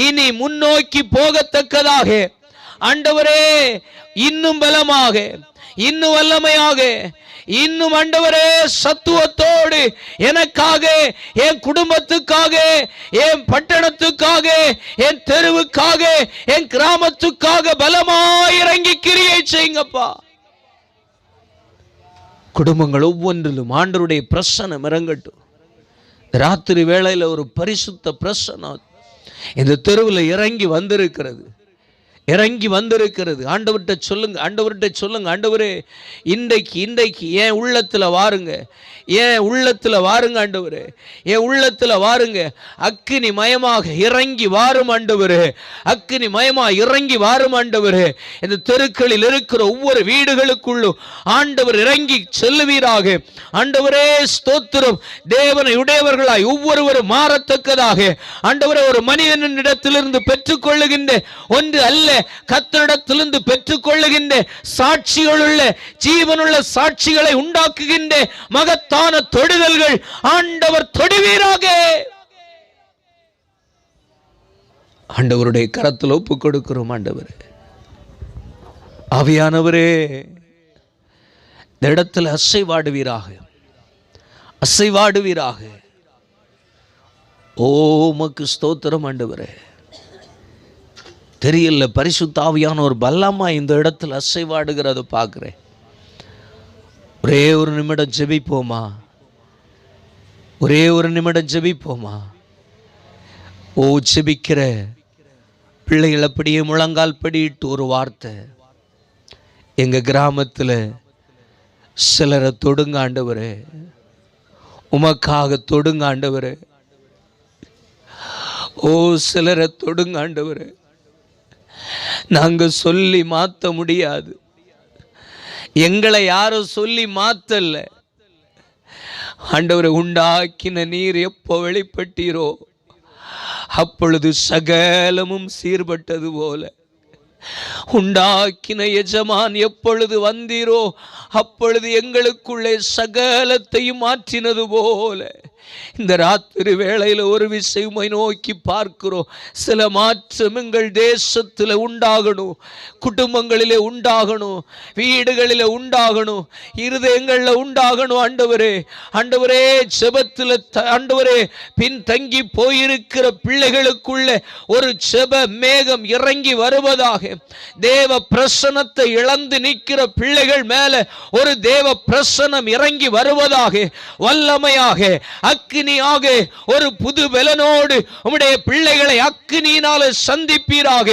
இனி முன்னோக்கி போகத்தக்கதாக ஆண்டவரே இன்னும் பலமாக, இன்னும் வல்லமையாக, இன்னும் ஆண்டவரே சத்துவத்தோடு எனக்காக, என் குடும்பத்துக்காக, என் பட்டணத்துக்காக, என் தெருவுக்காக, என் கிராமத்துக்காக பலமாய் இறங்கி கிரியை செய்யுங்கப்பா. குடும்பங்கள் ஒவ்வொன்றிலும் ஆண்டவருடைய பிரசன்னம் இறங்கட்டும். ராத்திரி வேளையில் ஒரு பரிசுத்த பிரசன்னம் இந்த தெருவில் இறங்கி வந்திருக்கிறது, இறங்கி வந்திருக்கிறது. ஆண்டவர்கிட்ட சொல்லுங்க, ஆண்டவர்கிட்ட சொல்லுங்க, ஆண்டவரே இன்றைக்கு என் உள்ளத்தில் வாருங்க, என் உள்ளத்தில் வாருங்க ஆண்டவரே, என் உள்ளத்தில் வாருங்க. அக்கினி மயமாக இறங்கி வாரும் ஆண்டவரே, அக்கினி மயமாக இறங்கி வாரும் ஆண்டவரே. இந்த தெருக்களில் இருக்கிற ஒவ்வொரு வீடுகளுக்குள்ளும் ஆண்டவர் இறங்கி செல்லுவீராக. ஆண்டவரே ஸ்தோத்திரம். தேவனை உடையவர்களாய் ஒவ்வொருவரும் மாறத்தக்கதாக ஆண்டவரே ஒரு மனிதனிடத்திலிருந்து பெற்றுக்கொள்ளுகின்ற ஒன்று அல்ல, கர்த்தரிடத்திலிருந்து பெற்றுக்கொள்ளுகின்ற சாட்சிகளுள்ள ஜீவனுள்ள சாட்சிகளை உண்டாக்குகின்ற மகத்தான தொடுதல்கள் ஆண்டவர் தொடுவீராக. ஆண்டவருடைய கரத்தில் ஒப்பு கொடுக்கிறோம் ஆண்டவரே. ஆவியானவரே இந்த இடத்துல அசைவாடுவீராக, அசைவாடுவீராக. ஓமக்கு ஸ்தோத்திரம் ஆண்டவரே. தெரியல, பரிசுத்த ஆவியான ஒரு பலமா இந்த இடத்துல அசைவாடுகிறத பார்க்குறேன். ஒரே ஒரு நிமிடம் ஜெபிப்போமா, ஒரே ஒரு நிமிடம் ஜெபிப்போமா. ஓ ஜெபிக்கிற பிள்ளைகள் அப்படியே முழங்கால் படிட்டு ஒரு வார்த்தை, எங்கள் கிராமத்தில் சிலரை தொடுங்க ஆண்டவரே, உமக்காக தொடுங்க ஆண்டவரே. ஓ சிலரை தொடுங்க ஆண்டவரே. நாங்கள் சொல்லி மாற்ற முடியாது, எங்களை யாரும் சொல்லி மாற்றல ஆண்டவரை. உண்டாக்கின நீர் எப்போ வெளிப்பட்டீரோ அப்பொழுது சகலமும் சீர்பட்டது போல, உண்டாக்கின எஜமான் எப்பொழுது வந்தீரோ அப்பொழுது எங்களுக்குள்ளே சகலத்தையும் மாற்றினது போல, இந்த ராத்திரி வேளையில் ஒரு விஷயமை நோக்கி பார்க்கிறோம். சில மாற்றம் எங்கள் தேசத்தில் உண்டாகணும், குடும்பங்களிலே உண்டாகணும், வீடுகளில் உண்டாகணும், இருதயங்களில் உண்டாகணும் ஆண்டவரே. ஆண்டவரே ஜெபத்தில் ஆண்டவரே பின் தங்கி போயிருக்கிற பிள்ளைகளுக்குள்ள ஒரு ஜெப மேகம் இறங்கி வருவதாக. தேவ பிரசன்னத்தை இழந்து நிற்கிற பிள்ளைகள் மேல ஒரு தேவ பிரசன்னம் இறங்கி வருவதாக, வல்லமையாக, அக்கினியாக, ஒரு புது பலனோடு உம்முடைய பிள்ளைகளை அக்கினியினால சந்திப்பீராக.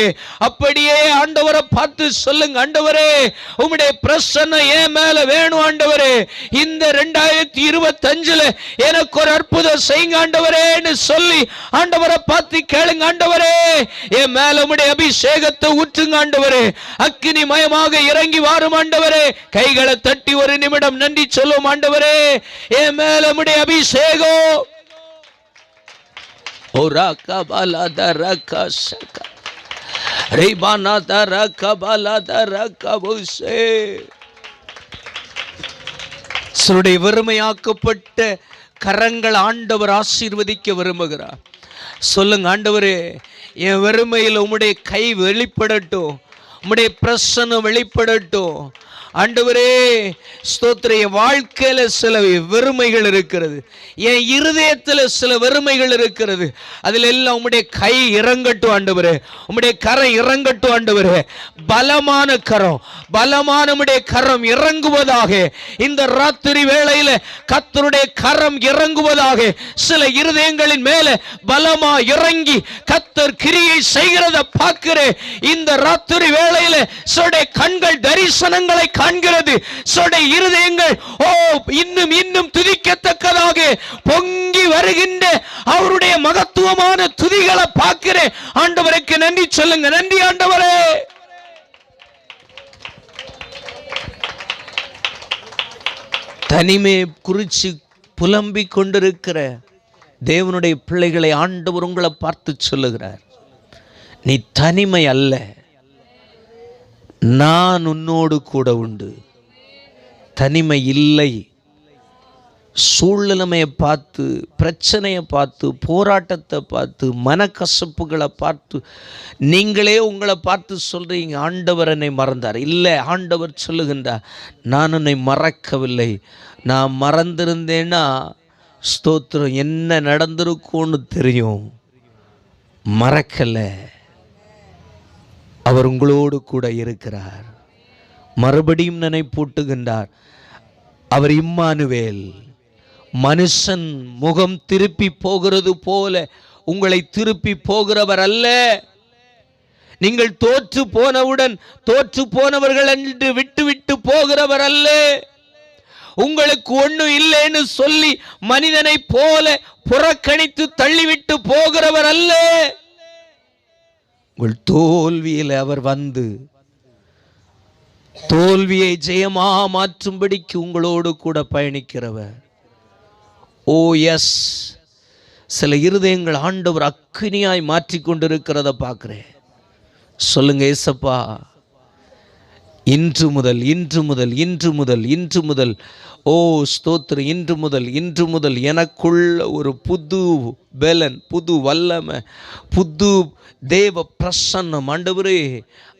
அப்படியே ஆண்டவரை பார்த்து சொல்லுங்க, ஆண்டவரே உம்முடைய பிரசன்னம் என் மேல வேணும் ஆண்டவரே. இந்த 2025 எனக்கு ஒரு அற்புதம் செய்யுங்க ஆண்டவரேன்னு சொல்லி ஆண்டவரை பார்த்து கேளுங்க. ஆண்டவரே என் மேல உம்முடைய அபிஷேகத்தை ஊற்றுங்க ஆண்டவரே, அக்கினி மயமாக இறங்கி வாரும் ஆண்டவரே. கைகளை தட்டி ஒரு நிமிடம் நன்றி சொல்லும் ஆண்டவரே, என் மேல உம்முடைய அபிஷேகம். ஓரா கபாலா தரகா சகா ரேபானா தரகா பாலா தரகா புசே. சுருடைய வெறுமையாக்கப்பட்ட கரங்கள் ஆண்டவர் ஆசீர்வதிக்க விரும்புகிறார். சொல்லுங்க, ஆண்டவரே என் வறுமையில் உம்முடைய கை வெளிப்படட்டும், உம்முடைய பிரசன்னம் வெளிப்படட்டும். ஆண்டவரே ஸ்தோத்திரம், என் வாழ்க்கையில சில வெறுமைகள் இருக்கிறது, என் இருதயத்தில் சில வெறுமைகள் இருக்கிறது, அதில் எல்லாம் உம்முடைய கை இறங்கட்டும் ஆண்டவரே, உம்முடைய கரம் இறங்கட்டும் ஆண்டவரே. பலமான கரம், பலமான உம்முடைய கரம் இறங்குவதாக. இந்த ராத்திரி வேளையில கர்த்தருடைய கரம் இறங்குவதாக. சில இருதயங்களின் மேல பலமா இறங்கி கர்த்தர் கிரியை செய்கிறத பார்க்கிறேன். இந்த ராத்திரி வேளையில சில கண்கள் தரிசனங்களை காண்கிறது, சில இருதயங்கள் இன்னும் இன்னும் துதிக்கத்தக்கதாக பொங்கி வருகின்ற அவருடைய மகத்துவமான துதிகளை பார்க்கிறேன். ஆண்டவருக்கு நன்றி சொல்லுங்க. நன்றி ஆண்டவரே. தனிமை குறிச்சு புலம்பிக் கொண்டிருக்கிற தேவனுடைய பிள்ளைகளை ஆண்டவர் உங்களை பார்த்து சொல்லுகிறார், நீ தனிமை அல்ல, நான் உன்னோடு கூட உண்டு. தனிமை இல்லை. சூழ்நிலைமையை பார்த்து, பிரச்சனையை பார்த்து, போராட்டத்தை பார்த்து, மனக்கசப்புகளை பார்த்து நீங்களே உங்களை பார்த்து சொல்றீங்க, ஆண்டவர் என்னை மறந்தார். இல்லை, ஆண்டவர் சொல்லுகின்றார், நான் உன்னை மறக்கவில்லை. நான் மறந்திருந்தேன்னா ஸ்தோத்திரம் என்ன நடந்திருக்கும்னு தெரியும். மறக்கலை. அவர் உங்களோடு கூட இருக்கிறார். மறுபடியும் நினைப்பூட்டுகின்றார், அவர் இம்மானுவேல். மனுஷன் முகம் திருப்பி போகிறது போல உங்களை திருப்பி போகிறவர் அல்ல. நீங்கள் தோற்று போனவுடன் தோற்று போனவர்கள் என்று விட்டு விட்டு போகிறவர் அல்ல. உங்களுக்கு ஒண்ணும் இல்லைன்னு சொல்லி மனிதனை போல புறக்கணித்து தள்ளிவிட்டு போகிறவர் அல்ல. உங்கள் தோல்வியில் அவர் வந்து தோல்வியை ஜெயமா மாற்றும்படிக்கு உங்களோடு கூட பயணிக்கிறவர். ஓ எஸ், சில இருதயங்கள் ஆண்டவர் அக்கினியாய் மாற்றிக்கொண்டிருக்கிறத பார்க்கிறேன். சொல்லுங்க, ஏசப்பா, இன்று முதல் இன்று முதல் இன்று முதல் இன்று முதல் ஓ ஸ்தோத்திரம், இன்று முதல் எனக்குள்ள ஒரு புது பலன், புது வல்லமை, புது தேவ பிரசன்னம் ஆண்டவரே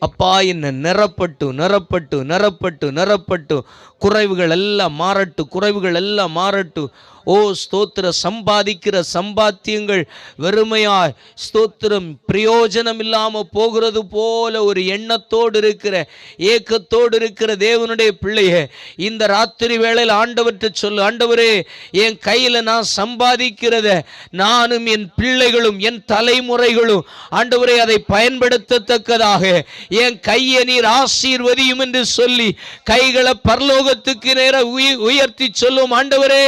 அப்பா என்ன நிரப்பட்டு நிரப்பட்டு நிரப்பட்டு நிரப்பட்டு. குறைவுகள் எல்லாம் மாறட்டு, குறைவுகள் எல்லாம் மாறட்டு. ஓ ஸ்தோத்திர, சம்பாதிக்கிற சம்பாத்தியங்கள் வெறுமையாய் ஸ்தோத்திரம் பிரயோஜனம் இல்லாமல் போகிறது போல ஒரு எண்ணத்தோடு இருக்கிற, ஏக்கத்தோடு இருக்கிற தேவனுடைய பிள்ளையே, இந்த ராத்திரி வேளையில் ஆண்டவர்கிட்ட சொல்லு, ஆண்டவரே என் கையில் நான் சம்பாதிக்கிறத நானும் என் பிள்ளைகளும் என் தலைமுறைகளும் ஆண்டவரே அதை பயன்படுத்தத்தக்கதாக என் கையை நீர் ஆசீர்வதியும் என்று சொல்லி கைகளை பரலோகத்துக்கு நேர உயர்த்தி சொல்லும். ஆண்டவரே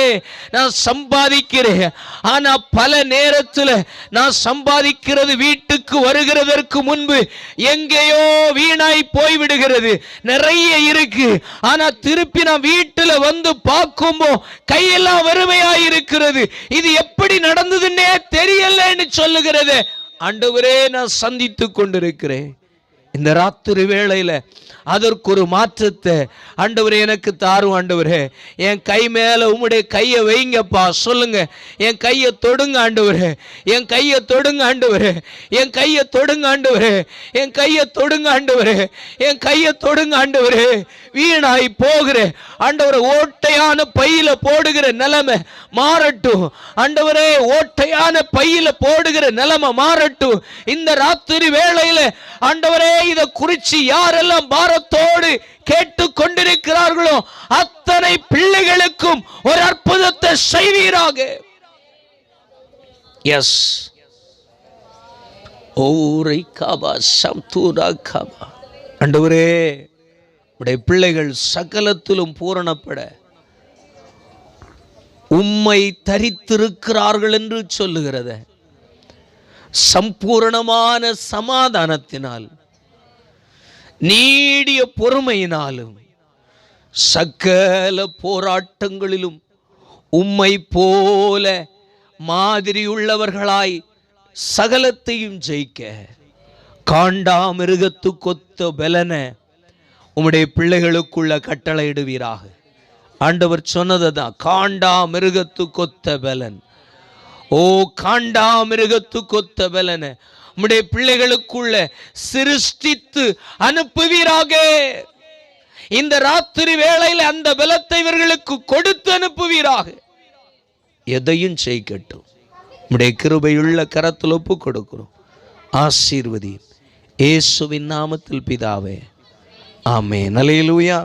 நான் சம்பாதிக்கிறேன், ஆனா பல நேரத்தில் நான் சம்பாதிக்கிறது வீட்டுக்கு வருகிறதற்கு முன்பு எங்கேயோ வீணாய் போய்விடுகிறது. நிறைய இருக்கு, ஆனா திருப்பி நான் வீட்டுல வந்து பார்க்கும்போ கையெல்லாம் வறுமையாயிருக்கிறது. இது எப்படி நடந்ததுன்னே தெரியலன்னு சொல்லுகிறது. ஆண்டவரே நான் சந்தித்து கொண்டிருக்கிறேன். இந்த ராத்திரி வேளையில அதற்கு ஒரு மாற்றத்தை ஆண்டவரே எனக்கு தாரும். ஆண்டவரே என் கை மேல உம்முடைய கையை வைங்கப்பா. சொல்லுங்க, என் கையை தொடுங்க ஆண்டவரே, என் கையை தொடுங்க ஆண்டவரே, என் கையை தொடுங்க ஆண்டவரே, என் கையை தொடுங்க ஆண்டவரே, என் கையை தொடுங்க ஆண்டவரே. வீணாய் போகிற ஆண்டவரே ஓட்டையான பையில போடுகிற நிலைமை மாறட்டும் ஆண்டவரே, ஓட்டையான பையில போடுகிற நிலைமை மாறட்டும். இந்த ராத்திரி வேளையில ஆண்டவரே இதை குறிச்சு யாரெல்லாம் பாரத்தோடு கேட்டு கொண்டிருக்கிறார்களோ அத்தனை பிள்ளைகளுக்கும் ஒரு அற்புதத்தை செய்வீராக. எஸ், ஓரை காபா சம்தூரா காபா. ஆண்டவரே உடைய பிள்ளைகள் சகலத்திலும் பூரணப்பட உம்மை தரித்திருக்கிறார்கள் என்று சொல்லுகிறத சம்பூரணமான சமாதானத்தினால் நீடிய பொறுமையினாலும் சகல போராட்டங்களிலும் உம்மை போல மாதிரியுள்ளவர்களாய் சகலத்தையும் ஜெயிக்க காண்டாமிருகத்து கொத்த பலன உம்முடைய பிள்ளைகளுக்குள்ள கட்டளையிடுவீராக. ஆண்டவர் சொன்னதுதான், காண்டா மிருகத்து கொத்த பலன். ஓ காண்டா மிருகத்து கொத்த பலன உம்முடைய பிள்ளைகளுக்குள்ள சிருஷ்டித்து அனுப்புவீராக. இந்த ராத்திரி வேளையில் அந்த பலத்தை இவர்களுக்கு கொடுத்து அனுப்புவீராக. எதையும் செய்யட்டும், உம்முடைய கிருபையுள்ள கரத்தில் ஒப்பு கொடுக்கிறோம். ஆசீர்வதி இயேசுவின் நாமத்தில் பிதாவே, ஆமென். அல்லேலூயா.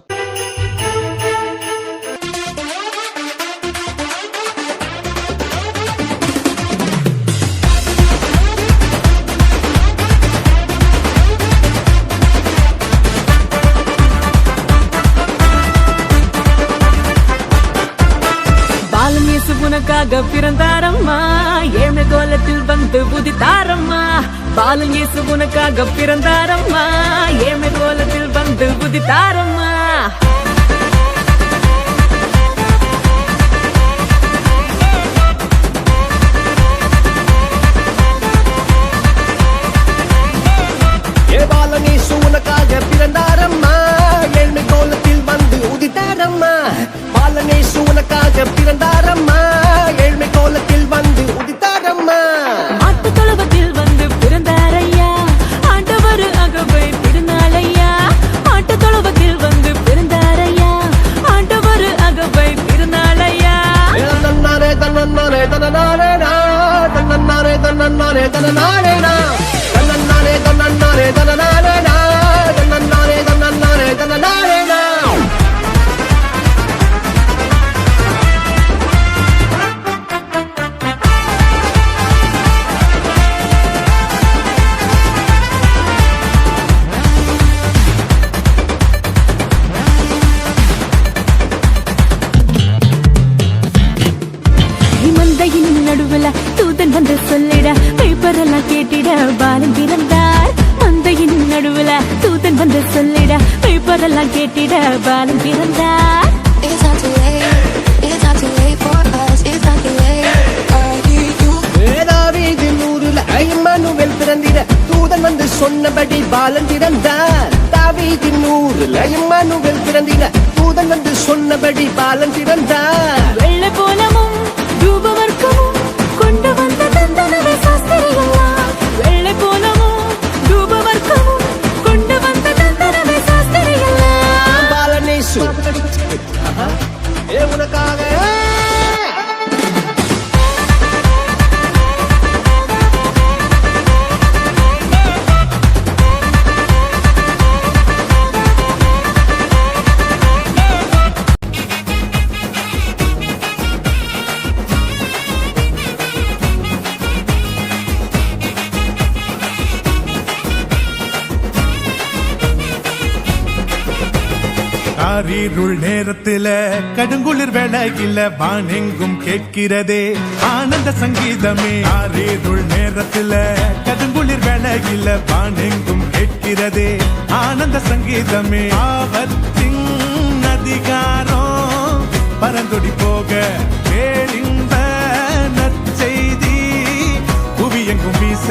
உனக்காக பிறந்தாரம்மா, ஏழ்மை கோலத்தில் வந்து உதித்தாரம்மா. பாலன் இயேசு உனக்காக பிறந்தாரம்மா, ஏழ்மை கோலத்தில் வந்து உதித்தாரம்மா. பாலன் இயேசு உனக்காக பிறந்தாரம்மா, ஏழ்மை கோலத்தில் வந்து உதித்தாரம்மா. பாலன் இயேசு உனக்காக பிறந்தாரம்மா, ஏழ்மை கோலத்தில் வந்து உதித்தாரம்மா. மாட்டு தொழுவத்தில் வந்து பிறந்தாரையா, ஆண்டவர் அகவை திருநாளையா. மாட்டு தொழுவத்தில் வந்து பிறந்தாரையா, ஆண்டவர் அகவை திருநாளையா. தன்னாரே தன்னாரே தன்னாரேடா, தன்னாரே தன்னாரே தன்னாரேடா, தன்னாரே தன்னாரே தன்னாரேடா, தன்னாரே தன்னாரே தன்னாரேடா. மந்தையின் நடுவுல தூதன் வந்து சொல்லிட, பேப்பரெல்லாம் கேட்டிட பாலன் பிறந்தார். மந்தையின் நடுவுல தூதன் வந்து சொல்லிட, பேப்பரெல்லாம் கேட்டிட பாலன் பிறந்தார். தாவீதின் ஊருல இம்மானுவேல் பிறந்திட, தூதன் வந்து சொன்னபடி பாலன் பிறந்தார். தாவீதின் ஊருல இம்மானுவேல் பிறந்திட, தூதன் வந்து சொன்னபடி பாலன் பிறந்தார். வெள்ளை போலமும் தூபவர்க்கமும் கொண்டு வந்த தந்தனவே சாஸ்திரியெல்லாம். வெள்ளை போலமும் தூபவர்க்கமும் கொண்டு வந்த தந்தனவே சாஸ்திரியெல்லாம். பாலன் இயேசு உனக்காக காரிருள் நேரத்தில கடுங்குளிர் வேளையில வானெங்கும் கேட்கிறதே ஆனந்த சங்கீதமே. காரிருள் நேரத்தில கடுங்குளிர் வேளையில வானெங்கும் கேட்கிறதே ஆனந்த சங்கீதமே. ஆபத்தின் அதிகாரம் பரந்தொடி போக பேரின்ப நற்செய்தி புவியெங்கும் வீச